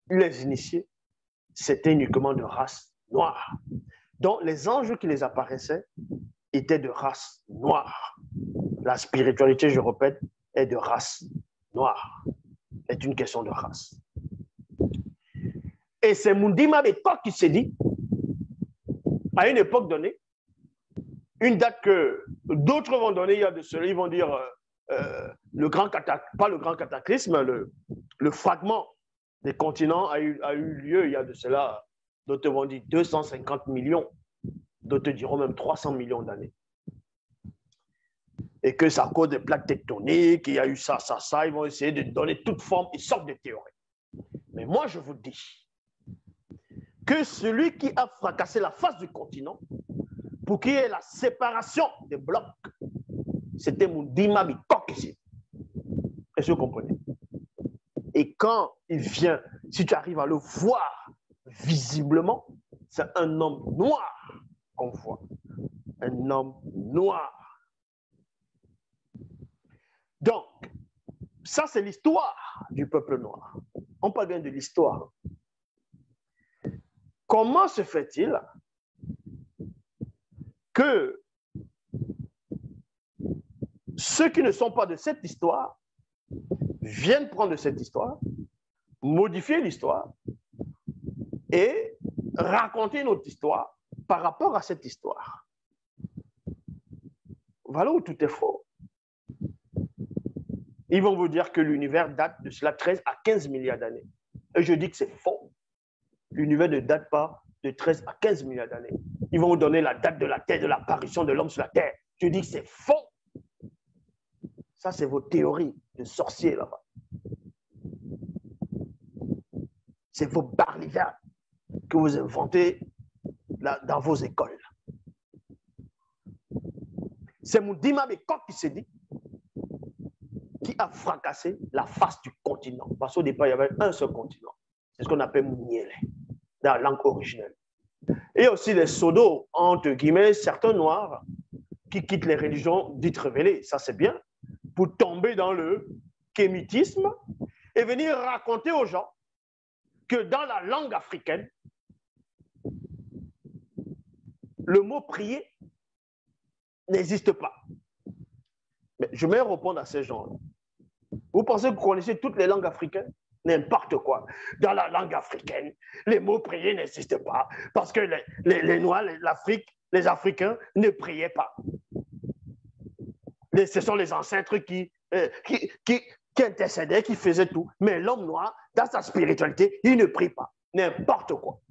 les initiés, c'était uniquement de race noire. Donc, les anges qui les apparaissaient étaient de race noire. La spiritualité, je répète, est de race noire. C'est une question de race. Et c'est Mundima Bekok qui s'est dit, à une époque donnée, une date que d'autres vont donner, il y a de cela, ils vont dire pas le grand cataclysme, le fragment des continents a eu lieu il y a de cela, d'autres vont dire 250 millions, d'autres diront même 300 millions d'années. Et que ça cause des plaques tectoniques, il y a eu ça, ils vont essayer de donner toute forme et sorte de théories. Mais moi, je vous dis que celui qui a fracassé la face du continent pour qu'il y ait la séparation des blocs, c'était Mundima Bikok ici. Est-ce que vous comprenez? Et quand il vient, si tu arrives à le voir visiblement, c'est un homme noir qu'on voit. Un homme noir. Donc, ça c'est l'histoire du peuple noir. On parle bien de l'histoire. Comment se fait-il que ceux qui ne sont pas de cette histoire viennent prendre de cette histoire, modifier l'histoire et raconter notre histoire par rapport à cette histoire? Voilà où tout est faux. Ils vont vous dire que l'univers date de cela 13 à 15 milliards d'années. Et je dis que c'est faux. L'univers ne date pas de 13 à 15 milliards d'années. Ils vont vous donner la date de la Terre, de l'apparition de l'homme sur la Terre. Je dis que c'est faux. Ça, c'est vos théories de sorciers là-bas. C'est vos barlivanes que vous inventez là, dans vos écoles. C'est Mundima Bikok qui s'est dit, qui a fracassé la face du continent. Parce qu'au départ, il y avait un seul continent. C'est ce qu'on appelle Mouniele, dans la langue originelle. Et aussi les sodos, entre guillemets, certains noirs qui quittent les religions dites révélées, ça c'est bien, pour tomber dans le kémitisme et venir raconter aux gens que dans la langue africaine, le mot prier n'existe pas. Mais je vais répondre à ces gens-là. Vous pensez que vous connaissez toutes les langues africaines? N'importe quoi. Dans la langue africaine, les mots prier n'existent pas parce que les Noirs, l'Afrique, les Africains ne priaient pas. Ce sont les ancêtres qui intercédaient, qui faisaient tout. Mais l'homme noir, dans sa spiritualité, il ne prie pas. N'importe quoi.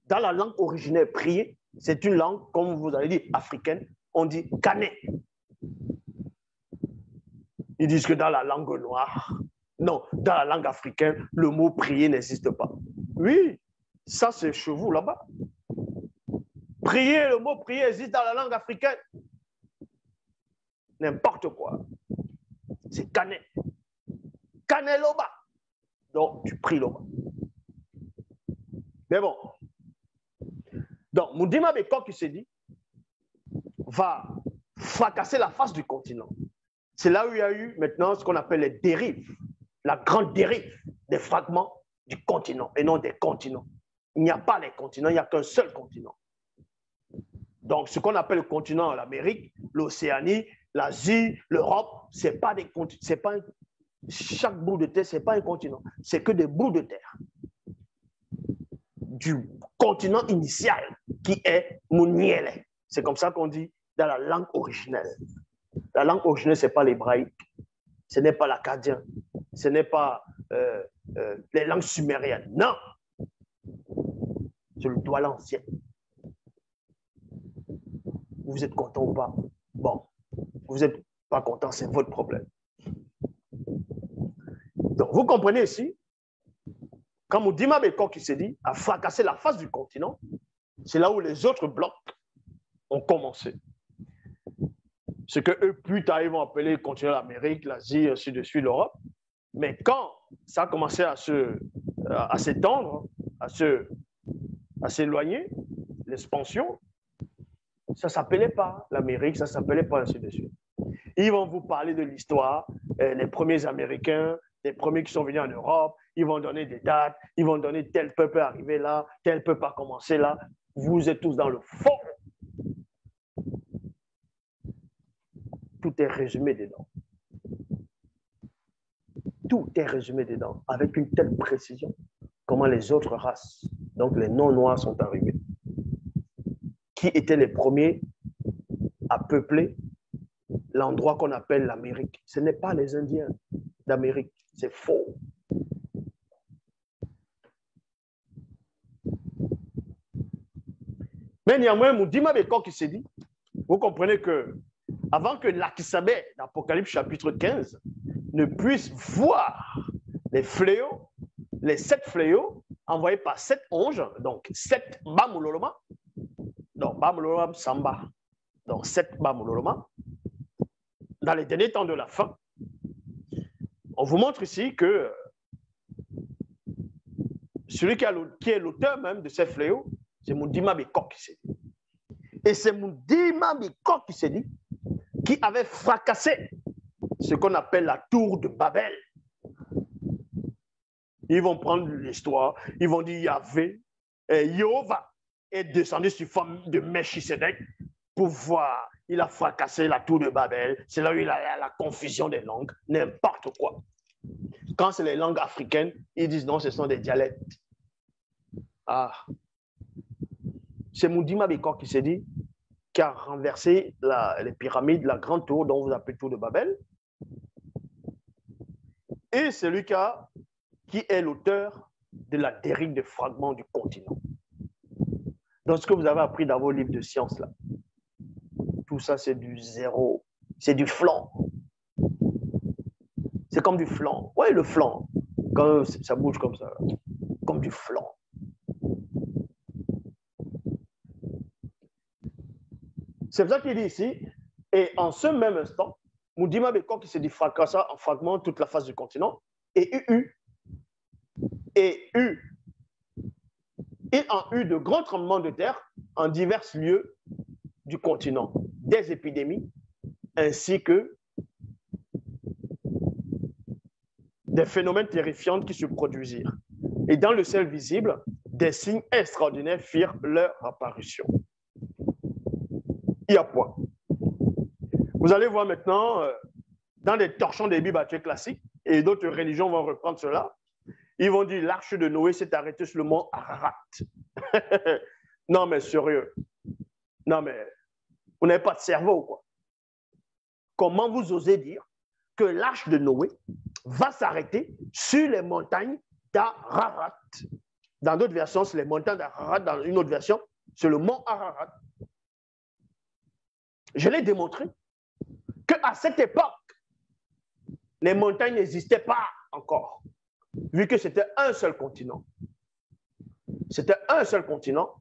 Dans la langue originelle, prier, c'est une langue, comme vous avez dit, africaine, on dit kané. Ils disent que dans la langue noire, non, dans la langue africaine, le mot prier n'existe pas. Oui, ça c'est chez vous là-bas. Prier, le mot prier existe dans la langue africaine. N'importe quoi. C'est kané. Kané loba. Donc, tu pries loba. Mais bon. Donc, Mundima Bikok qui s'est dit, va fracasser la face du continent. C'est là où il y a eu maintenant ce qu'on appelle les dérives, la grande dérive des fragments du continent et non des continents. Il n'y a pas les continents, il n'y a qu'un seul continent. Donc, ce qu'on appelle le continent, l'Amérique, l'Océanie, l'Asie, l'Europe, ce n'est pas des continents. Chaque bout de terre, ce n'est pas un continent. C'est que des bouts de terre. Du continent initial qui est Mouniele. C'est comme ça qu'on dit dans la langue originelle. La langue originelle, ce n'est pas l'hébraïque, ce n'est pas l'akkadien, ce n'est pas les langues sumériennes. Non! C'est le douala ancien. Vous êtes content ou pas? Bon, vous n'êtes pas content, c'est votre problème. Donc, vous comprenez ici, quand Mundima Bikok qui s'est dit, a fracassé la face du continent, c'est là où les autres blocs ont commencé. Ce que eux, plus tard, ils vont appeler le continent l'Amérique, l'Asie, ainsi de suite, l'Europe. Mais quand ça a commencé à s'étendre, à s'éloigner, l'expansion, ça ne s'appelait pas l'Amérique, ça ne s'appelait pas ainsi de suite. Ils vont vous parler de l'histoire, les premiers Américains, les premiers qui sont venus en Europe, ils vont donner des dates, ils vont donner tel peuple est arrivé là, tel peuple a commencé là. Vous êtes tous dans le fond. Tout est résumé dedans. Tout est résumé dedans, avec une telle précision. Comment les autres races, donc les non-noirs, sont arrivés. Qui étaient les premiers a peuplé l'endroit qu'on appelle l'Amérique. Ce n'est pas les Indiens d'Amérique, c'est faux. Mais néanmoins, Moudima Bekor qui s'est dit, vous comprenez que avant que l'Akisabé d'Apocalypse chapitre 15 ne puisse voir les fléaux, les 7 fléaux envoyés par 7 anges, donc 7 Bamuloloma, donc Bamuloloma Samba, donc 7 Bamuloloma, dans les derniers temps de la fin, on vous montre ici que celui qui est l'auteur même de ces fléaux, c'est Moudima Bekor qui s'est dit. Et c'est Moudima Bekor qui s'est dit, qui avait fracassé ce qu'on appelle la tour de Babel. Ils vont prendre l'histoire, ils vont dire Yahvé, Jéhovah est descendu sur forme de Melchisedec pour voir, il a fracassé la tour de Babel, c'est là où il a la confusion des langues, n'importe quoi. Quand c'est les langues africaines, ils disent non, ce sont des dialectes. Ah, c'est Moudima Bekor qui s'est dit, qui a renversé les pyramides, la grande tour dont vous appelez tour de Babel. Et c'est lui qui est l'auteur de la dérive des fragments du continent. Donc, ce que vous avez appris dans vos livres de sciences, là, tout ça, c'est du zéro. C'est du flan. C'est comme du flan. Oui, le flan. Quand ça bouge comme ça, comme du flan. C'est pour ça qu'il dit ici, et en ce même instant, Moudima Bekor qui s'est dit fracassa en fragments toute la face du continent, il en eut de grands tremblements de terre en divers lieux du continent, des épidémies, ainsi que des phénomènes terrifiants qui se produisirent. Et dans le ciel visible, des signes extraordinaires firent leur apparition. Il y a point. Vous allez voir maintenant, dans les torchons des Bibles classiques, et d'autres religions vont reprendre cela, ils vont dire l'arche de Noé s'est arrêtée sur le mont Ararat. Non, mais sérieux. Non, mais vous n'avez pas de cerveau, quoi. Comment vous osez dire que l'arche de Noé va s'arrêter sur les montagnes d'Ararat? Dans d'autres versions, c'est les montagnes d'Ararat. Dans une autre version, c'est le mont Ararat. Je l'ai démontré qu'à cette époque, les montagnes n'existaient pas encore, vu que c'était un seul continent. C'était un seul continent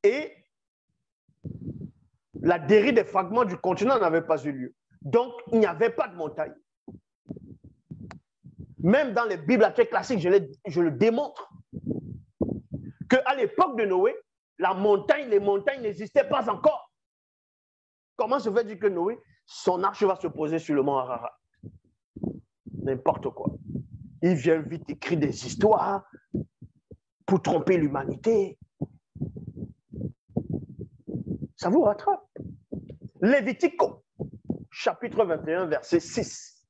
et la dérive des fragments du continent n'avait pas eu lieu. Donc, il n'y avait pas de montagne. Même dans les Bibles classiques, je le démontre qu'à l'époque de Noé, les montagnes n'existaient pas encore. Comment se fait-il que Noé, son arche va se poser sur le mont Ararat? N'importe quoi. Il vient vite écrire des histoires pour tromper l'humanité. Ça vous rattrape. Lévitico, chapitre 21, verset 6.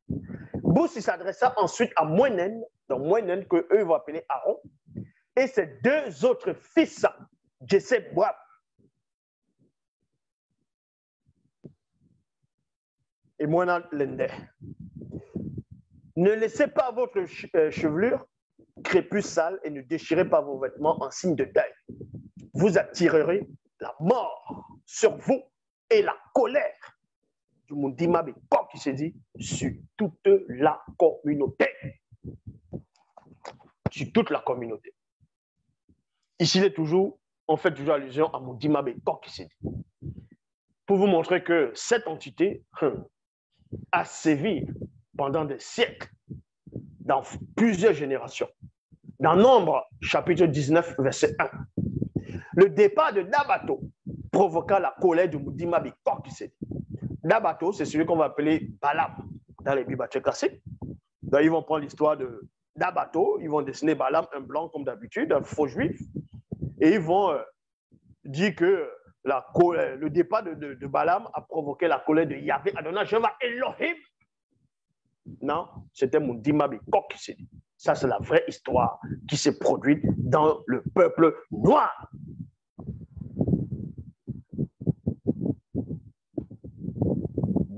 Bous s'adressa ensuite à Moïnen, donc Moïnen que eux vont appeler Aaron, et ses 2 autres fils, Jessé Boab. Et Moïnen Lende. Ne laissez pas votre chevelure crépue sale et ne déchirez pas vos vêtements en signe de deuil. Vous attirerez la mort sur vous et la colère du Moudima Bekor qui se dit sur toute la communauté. Sur toute la communauté. Ici, on fait toujours allusion à Moudima Bekor qui se dit. Pour vous montrer que cette entité a sévi pendant des siècles, dans plusieurs générations. Dans Nombre, chapitre 19, verset 1, le départ de Dabato provoqua la colère de Moudima Bekor qui s'est dit. Dabato, c'est celui qu'on va appeler Balaam dans les Bibles classiques. Donc, ils vont prendre l'histoire de Dabato, ils vont dessiner Balaam, un blanc comme d'habitude, un faux juif, et ils vont dire que le départ de Balaam a provoqué la colère de Yahvé Adonai Jéhovah Elohim. Non, c'était Moudima Bekor qui s'est dit. Ça, c'est la vraie histoire qui s'est produite dans le peuple noir.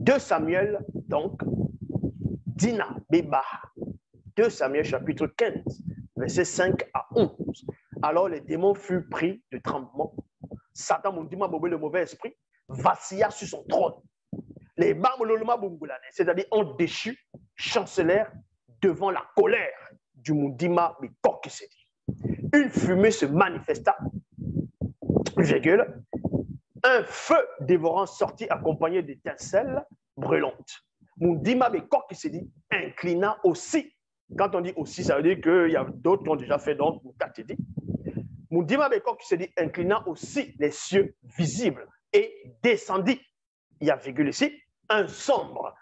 2 Samuel, donc, Dina, Béba. 2 Samuel, chapitre 15, versets 5 à 11. Alors les démons furent pris de tremblement. Satan, mon Dima, le mauvais esprit, vacilla sur son trône. Les Bamololoma Bungulane, c'est-à-dire ont déchu, chancelèrent devant la colère du Mundima Mikokisedi. Une fumée se manifesta, virgule, un feu dévorant sortit accompagné d'étincelles brûlantes. Mundima Mikokisedi inclina aussi. Quand on dit aussi, ça veut dire qu'il y a d'autres qui ont déjà fait donc Mukatedi. Mundima Mikokisedi inclina aussi les cieux visibles et descendit. Il y a virgule ici, un sombre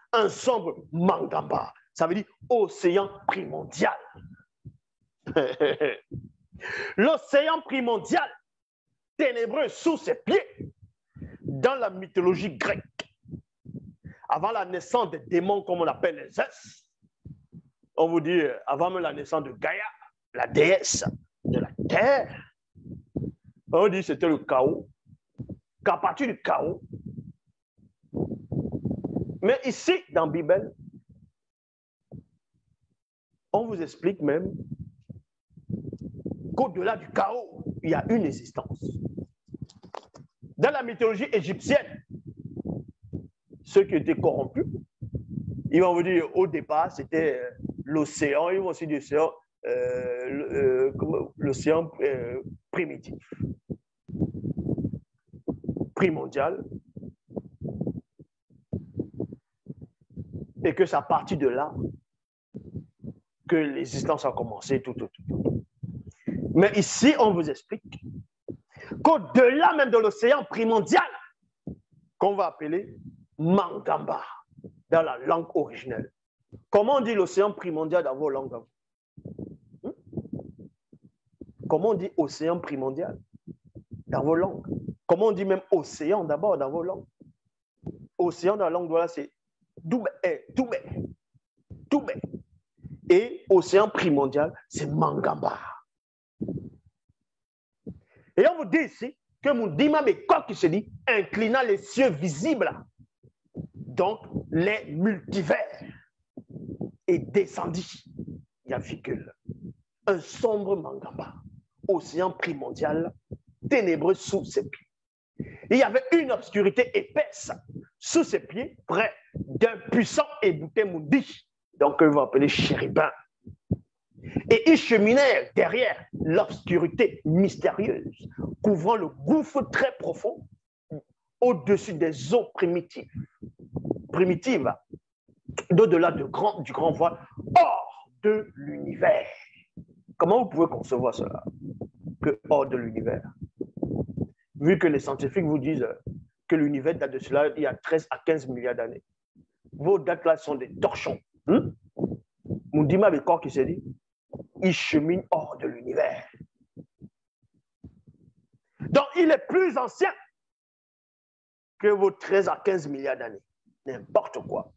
Mangamba. Ça veut dire océan primordial. L'océan primordial, ténébreux sous ses pieds, dans la mythologie grecque, avant la naissance des démons, comme on appelle les Zeus, on vous dit, avant même la naissance de Gaïa, la déesse de la terre, on dit que c'était le chaos, qu'à partir du chaos, mais ici, dans la Bible, on vous explique même qu'au-delà du chaos, il y a une existence. Dans la mythologie égyptienne, ceux qui étaient corrompus, ils vont vous dire au départ, c'était l'océan, ils vont aussi dire l'océan primitif, primordial, et que c'est à partir de là que l'existence a commencé, tout. Mais ici, on vous explique qu'au-delà même de l'océan primordial, qu'on va appeler Mangamba, dans la langue originelle. Comment on dit l'océan primordial dans vos langues? Comment on dit océan primordial dans vos langues? Comment on dit même océan d'abord dans vos langues? Océan dans la langue voilà, c'est Doubé. Et océan primordial, c'est Mangamba. Et on vous dit ici que Mundima Mikok qui se dit inclinant les cieux visibles, donc les multivers, et descendit, il y a virgule, un sombre Mangamba, océan primordial, ténébreux sous ses pieds. Il y avait une obscurité épaisse sous ses pieds, près d'un puissant ébouté Mundi, donc on va appeler chérubin. Et ils cheminèrent derrière l'obscurité mystérieuse, couvrant le gouffre très profond au-dessus des eaux primitives, d'au-delà du grand voile, hors de l'univers. Comment vous pouvez concevoir cela, que hors de l'univers? Vu que les scientifiques vous disent que l'univers date de cela il y a 13 à 15 milliards d'années. Vos dates-là sont des torchons. Mundima Mikok qui se dit, il chemine hors de l'univers. Donc, il est plus ancien que vos 13 à 15 milliards d'années. N'importe quoi.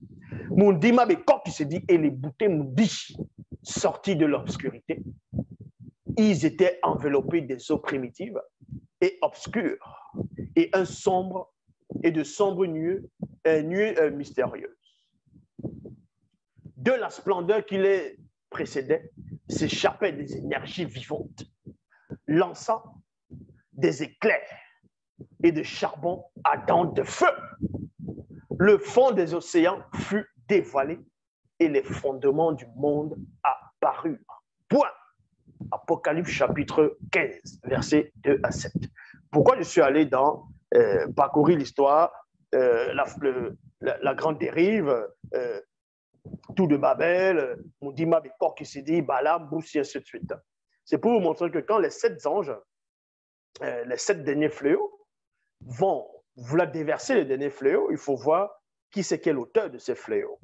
Mundima Mikok qui se dit, et les bouteilles Mundi, sortis de l'obscurité, ils étaient enveloppés des eaux primitives et obscures, et de sombres nuées mystérieuses. De la splendeur qui les précédait, s'échappaient des énergies vivantes, lançant des éclairs et de charbon ardent de feu. Le fond des océans fut dévoilé et les fondements du monde apparurent. Point. Apocalypse chapitre 15, versets 2 à 7. Pourquoi je suis allé dans parcourir l'histoire, la grande dérive, tout de Babel, Mundima Mikok qui s'est dit, Balaam, Boussi, ainsi de suite. C'est pour vous montrer que quand les 7 anges, les 7 derniers fléaux, vont vouloir déverser les derniers fléaux, il faut voir qui c'est qui est l'auteur de ces fléaux.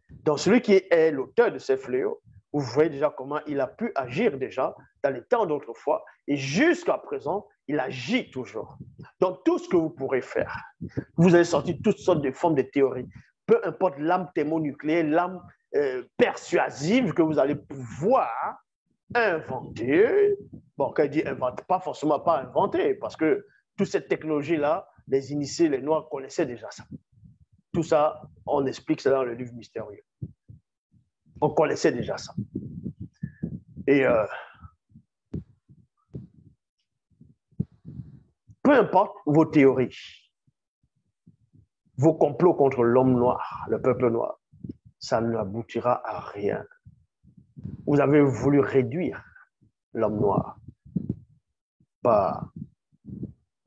Donc, celui qui est l'auteur de ces fléaux, vous voyez déjà comment il a pu agir déjà dans les temps d'autrefois et jusqu'à présent, il agit toujours. Donc, tout ce que vous pourrez faire, vous avez sorti toutes sortes de formes de théories, peu importe l'âme thermonucléaire, l'âme persuasive que vous allez pouvoir inventer. Bon, quand je dis inventer, pas forcément pas inventer, parce que toute cette technologie-là, les initiés, les Noirs connaissaient déjà ça. Tout ça, on explique ça dans le livre mystérieux. On connaissait déjà ça. Et peu importe vos théories, vos complots contre l'homme noir, le peuple noir, ça n'aboutira à rien. Vous avez voulu réduire l'homme noir par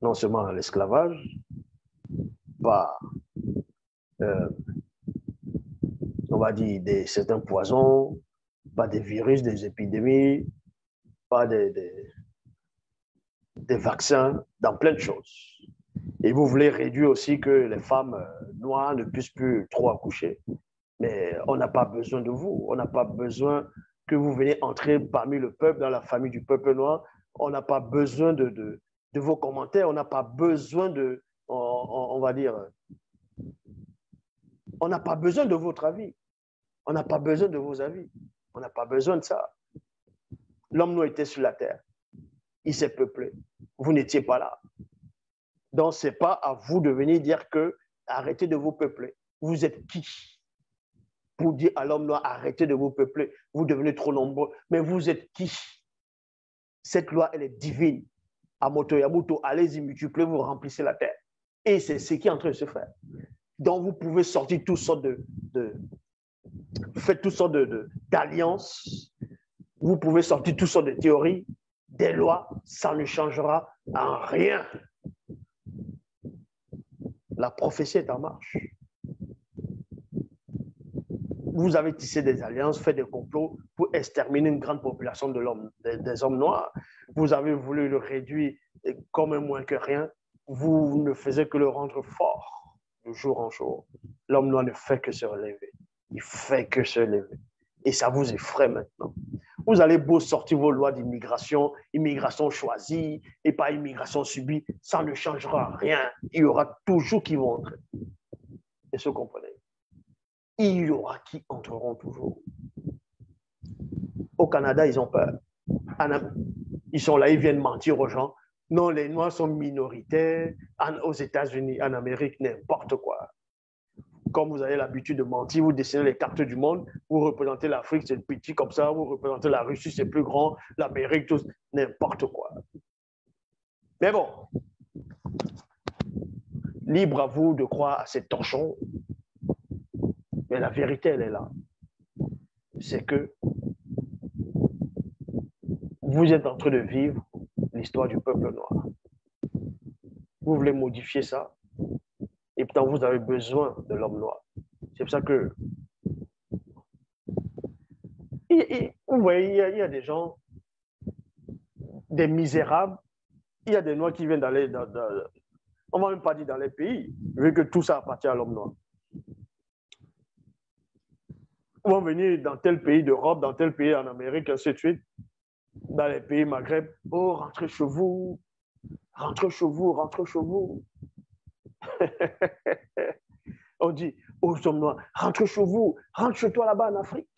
non seulement l'esclavage, par, on va dire, certains poisons, par des virus, des épidémies, par des vaccins, dans plein de choses. Et vous voulez réduire aussi que les femmes noires ne puissent plus trop accoucher. Mais on n'a pas besoin de vous. On n'a pas besoin que vous veniez entrer parmi le peuple, dans la famille du peuple noir. On n'a pas besoin de vos commentaires. On n'a pas besoin de, on va dire, on n'a pas besoin de votre avis. On n'a pas besoin de vos avis. On n'a pas besoin de ça. L'homme noir était sur la terre. Il s'est peuplé. Vous n'étiez pas là. Donc, ce n'est pas à vous de venir dire que arrêtez de vous peupler. Vous êtes qui pour dire à l'homme noir arrêtez de vous peupler? Vous devenez trop nombreux. Mais vous êtes qui? Cette loi, elle est divine. Amoto Yamuto, allez-y, multipliez-vous, remplissez la terre. Et c'est ce qui est en train de se faire. Donc, vous pouvez sortir toutes sortes faites toutes sortes d'alliances. Vous pouvez sortir toutes sortes de théories, des lois. Ça ne changera en rien. La prophétie est en marche. Vous avez tissé des alliances, fait des complots pour exterminer une grande population des hommes noirs. Vous avez voulu le réduire comme un moins que rien. Vous ne faisiez que le rendre fort de jour en jour. L'homme noir ne fait que se relever. Il fait que se lever. Et ça vous effraie maintenant. Vous allez beau sortir vos lois d'immigration, immigration choisie et pas immigration subie, ça ne changera rien. Il y aura toujours qui vont entrer. Est-ce que vous comprenez? Il y aura qui entreront toujours. Au Canada, ils ont peur. Ils sont là, ils viennent mentir aux gens. Non, les Noirs sont minoritaires. Aux États-Unis, en Amérique, n'importe quoi. Comme vous avez l'habitude de mentir, vous dessinez les cartes du monde, vous représentez l'Afrique, c'est petit comme ça, vous représentez la Russie, c'est plus grand, l'Amérique, tout, n'importe quoi. Mais bon, libre à vous de croire à ces torchons, mais la vérité, elle est là. C'est que vous êtes en train de vivre l'histoire du peuple noir. Vous voulez modifier ça, et pourtant vous avez besoin de l'homme noir. C'est pour ça que vous voyez, il y a des gens, des misérables, il y a des Noirs qui viennent d'aller on ne va même pas dire dans les pays, vu que tout ça appartient à l'homme noir. Ils vont venir dans tel pays d'Europe, dans tel pays en Amérique, ainsi de suite, dans les pays Maghreb. Oh, rentrez chez vous, rentrez chez vous, rentrez chez vous. On dit aux hommes noirs, rentrez chez vous, rentre chez toi là-bas en Afrique.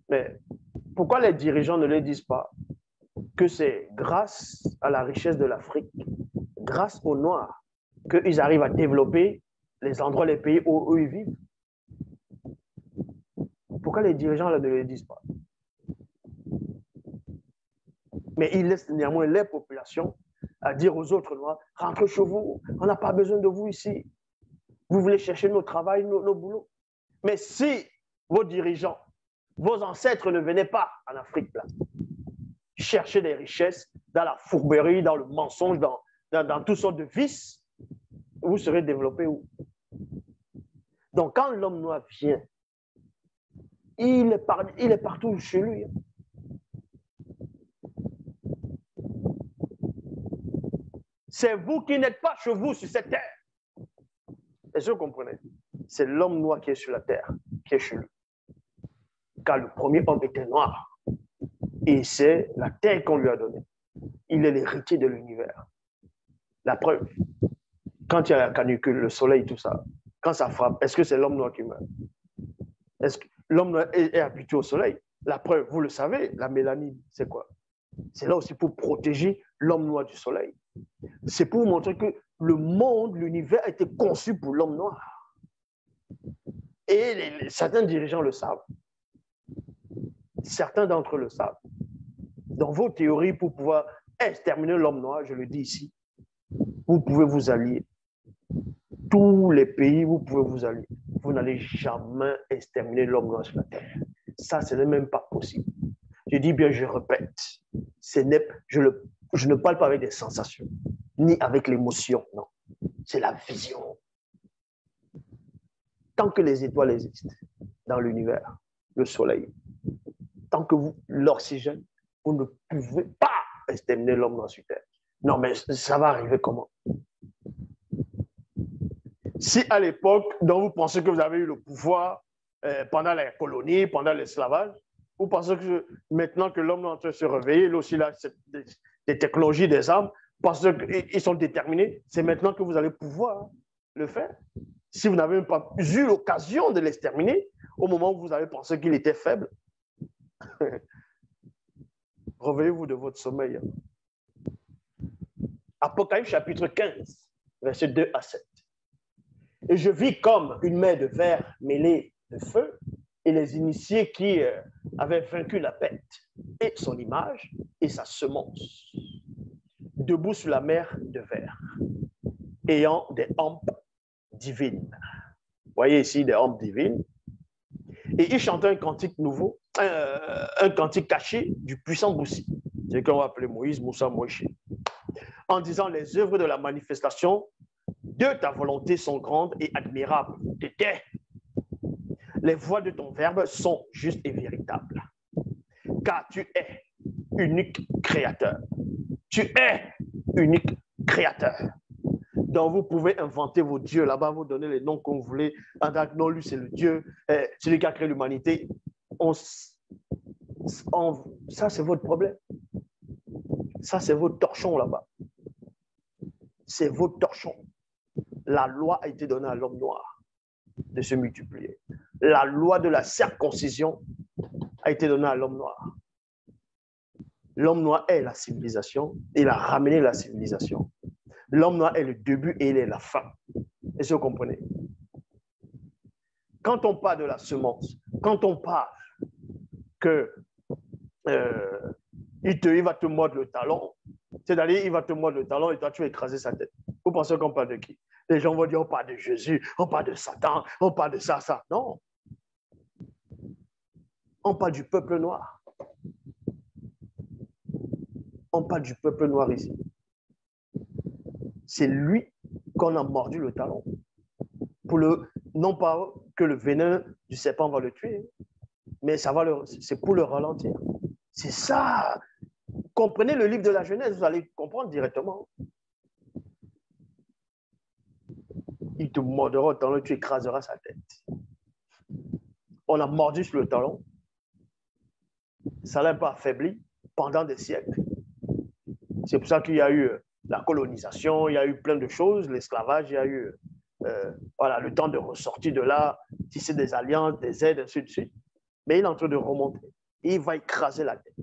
Mais pourquoi les dirigeants ne le disent pas que c'est grâce à la richesse de l'Afrique, grâce aux Noirs, qu'ils arrivent à développer les endroits, les pays où ils vivent? Pourquoi les dirigeants ne le disent pas? Mais ils laissent néanmoins les populations à dire aux autres Noirs, rentrez chez vous, on n'a pas besoin de vous ici. Vous voulez chercher nos travails, nos boulots. Mais si vos dirigeants, vos ancêtres ne venaient pas en Afrique, là, chercher des richesses dans la fourberie, dans le mensonge, dans toutes sortes de vices, vous serez développé où? Donc, quand l'homme noir vient, il est partout chez lui. C'est vous qui n'êtes pas chez vous sur cette terre. Est-ce que vous comprenez? C'est l'homme noir qui est sur la terre, qui est chez lui. Car le premier homme était noir. Et c'est la terre qu'on lui a donnée. Il est l'héritier de l'univers. La preuve, quand il y a la canicule, le soleil, tout ça, quand ça frappe, est-ce que c'est l'homme noir qui meurt? Est-ce que l'homme noir est habitué au soleil? La preuve, vous le savez, la mélanine, c'est quoi? C'est là aussi pour protéger l'homme noir du soleil. C'est pour vous montrer que le monde, l'univers a été conçu pour l'homme noir. Et certains dirigeants le savent. Certains d'entre eux le savent. Dans vos théories, pour pouvoir exterminer l'homme noir, je le dis ici, vous pouvez vous allier. Tous les pays, vous pouvez vous allier. Vous n'allez jamais exterminer l'homme noir sur la terre. Ça, ce n'est même pas possible. Je dis bien, je répète, je ne parle pas avec des sensations, ni avec l'émotion, non. C'est la vision. Tant que les étoiles existent dans l'univers, le soleil, tant que l'oxygène, vous ne pouvez pas exterminer l'homme noir sur terre. Non, mais ça va arriver comment? Si à l'époque, dont vous pensez que vous avez eu le pouvoir pendant la colonie, pendant l'esclavage, vous pensez que maintenant que l'homme est en train de se réveiller, il aussi là des technologies, des armes, parce qu'ils sont déterminés, c'est maintenant que vous allez pouvoir le faire. Si vous n'avez même pas eu l'occasion de l'exterminer, au moment où vous avez pensé qu'il était faible, réveillez-vous de votre sommeil. Apocalypse chapitre 15, versets 2 à 7. Et je vis comme une mer de verre mêlée de feu, et les initiés qui avaient vaincu la bête et son image et sa semence, debout sur la mer de verre, ayant des hampes divines. Vous voyez ici des hampes divines. Et ils chantaient un cantique nouveau, un cantique caché du puissant Boussi, c'est ce qu'on va appeler Moïse, Moussa, Moïse, en disant les œuvres de la manifestation de ta volonté sont grandes et admirables. Les voies de ton verbe sont justes et véritables. Car tu es unique créateur. Tu es unique créateur. Donc vous pouvez inventer vos dieux là-bas, vous donner les noms que vous voulez. Non, lui c'est le Dieu, celui qui a créé l'humanité. Ça c'est votre problème. Ça c'est votre torchon là-bas. C'est votre torchon. La loi a été donnée à l'homme noir de se multiplier. La loi de la circoncision a été donnée à l'homme noir. L'homme noir est la civilisation. Il a ramené la civilisation. L'homme noir est le début et il est la fin. Est-ce que vous comprenez? Quand on parle de la semence, quand on parle que il va te mordre le talon, c'est-à-dire il va te mordre le talon et toi tu vas écraser sa tête. Vous pensez qu'on parle de qui? Les gens vont dire on parle de Jésus, on parle de Satan, on parle de ça. Non. On parle du peuple noir. On parle du peuple noir ici. C'est lui qu'on a mordu le talon. Non pas que le venin du serpent va le tuer, mais c'est pour le ralentir. C'est ça. Comprenez le livre de la Genèse, vous allez comprendre directement. Il te mordra au talon, tu écraseras sa tête. On a mordu sur le talon. Ça l'a pas affaibli pendant des siècles. C'est pour ça qu'il y a eu la colonisation, il y a eu plein de choses, l'esclavage, il y a eu le temps de ressortir de là, tisser des alliances, des aides, ainsi de suite. Mais il est en train de remonter. Et il va écraser la tête.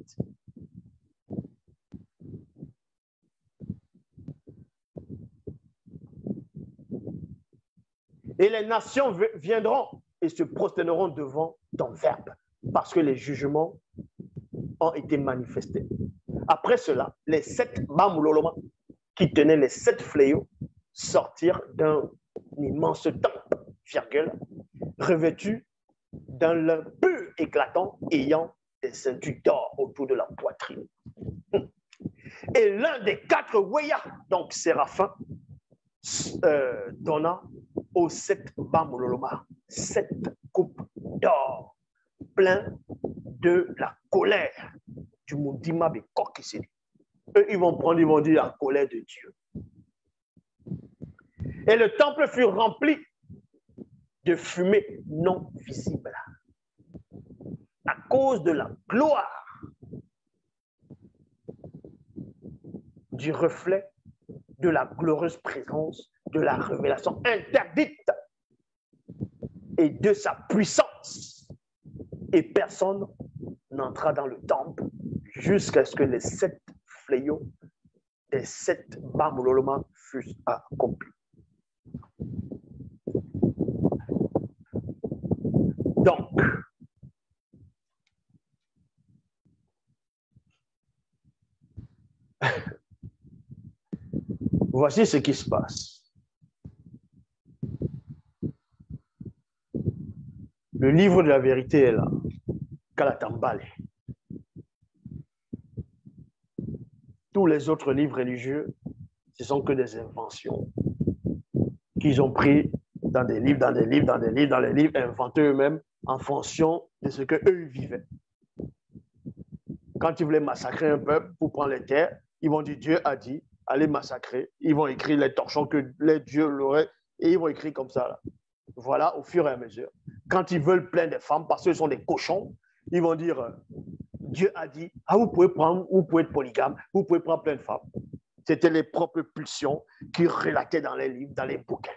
Et les nations viendront et se prosterneront devant ton verbe, parce que les jugements ont été manifestés. Après cela, les 7 Bamuloloma qui tenaient les 7 fléaux sortirent d'un immense temple, revêtu d'un lin pur éclatant, ayant des ceintures d'or autour de la poitrine. Et l'un des 4 Weyas, donc séraphins, donna aux 7 Bamuloloma 7 coupes d'or, plein de la colère du Moudima Bekokissi. Eux, ils vont prendre, ils vont dire la colère de Dieu. Et le temple fut rempli de fumée non visible à cause de la gloire du reflet de la glorieuse présence de la révélation interdite et de sa puissance. Et personne n'entra dans le temple jusqu'à ce que les 7 fléaux des 7 Bambololoma fut accompli. Donc, voici ce qui se passe. Le livre de la vérité est là. Kalatambale. Tous les autres livres religieux, ce sont que des inventions qu'ils ont pris dans des livres, dans des livres, dans des livres, dans les livres, inventés eux-mêmes en fonction de ce qu'eux vivaient. Quand ils voulaient massacrer un peuple pour prendre les terres, ils vont dire Dieu a dit, allez massacrer. Ils vont écrire les torchons que les dieux l'auraient et ils vont écrire comme ça. Là. Voilà, au fur et à mesure. Quand ils veulent plein de femmes parce qu'ils sont des cochons, ils vont dire Dieu a dit, ah, vous pouvez prendre, vous pouvez être polygame, vous pouvez prendre plein de femmes. C'était les propres pulsions qu'ils relataient dans les livres, dans les bouquins.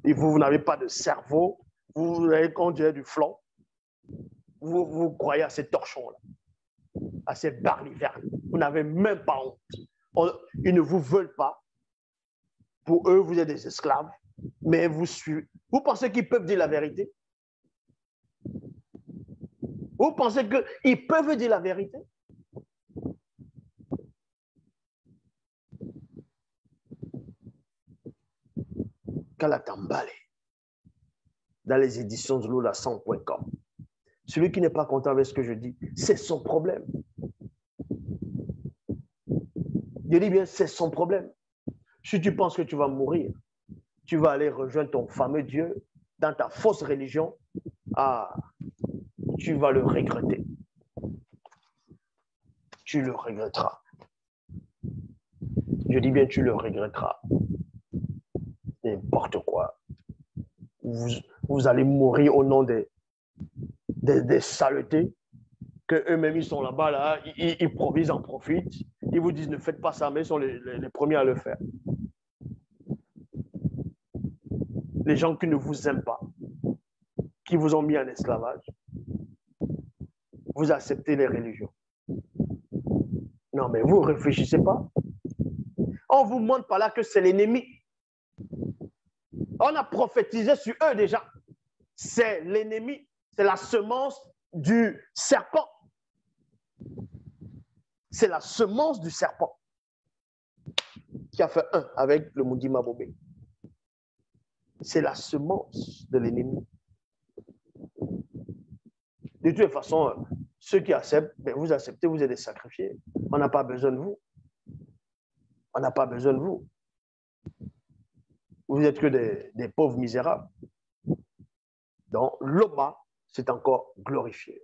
Et vous n'avez pas de cerveau, vous avez, on dirait, du flanc. Vous croyez à ces torchons-là, à ces barlivernes. Vous n'avez même pas honte. Ils ne vous veulent pas. Pour eux, vous êtes des esclaves, mais vous suivez. Vous pensez qu'ils peuvent dire la vérité? Vous pensez qu'ils peuvent dire la vérité? Kalatambale, dans les éditions de loula100.com. Celui qui n'est pas content avec ce que je dis, c'est son problème. Je dis bien, c'est son problème. Si tu penses que tu vas mourir, tu vas aller rejoindre ton fameux Dieu dans ta fausse religion, tu vas le regretter. Tu le regretteras. Je dis bien, tu le regretteras. N'importe quoi. Vous allez mourir au nom des saletés, qu'eux-mêmes, ils sont là-bas, là, ils provisent, en profitent. Ils vous disent, ne faites pas ça, mais ils sont les premiers à le faire. Les gens qui ne vous aiment pas, qui vous ont mis en esclavage, vous acceptez les religions. Non, mais vous ne réfléchissez pas. On vous montre par là que c'est l'ennemi. On a prophétisé sur eux déjà. C'est l'ennemi, c'est la semence du serpent. C'est la semence du serpent qui a fait un avec le Mundima Bobé. C'est la semence de l'ennemi. De toute façon, ceux qui acceptent, ben vous acceptez, vous êtes des sacrifiés. On n'a pas besoin de vous. On n'a pas besoin de vous. Vous n'êtes que des pauvres misérables. Donc, l'Oba, c'est encore glorifié.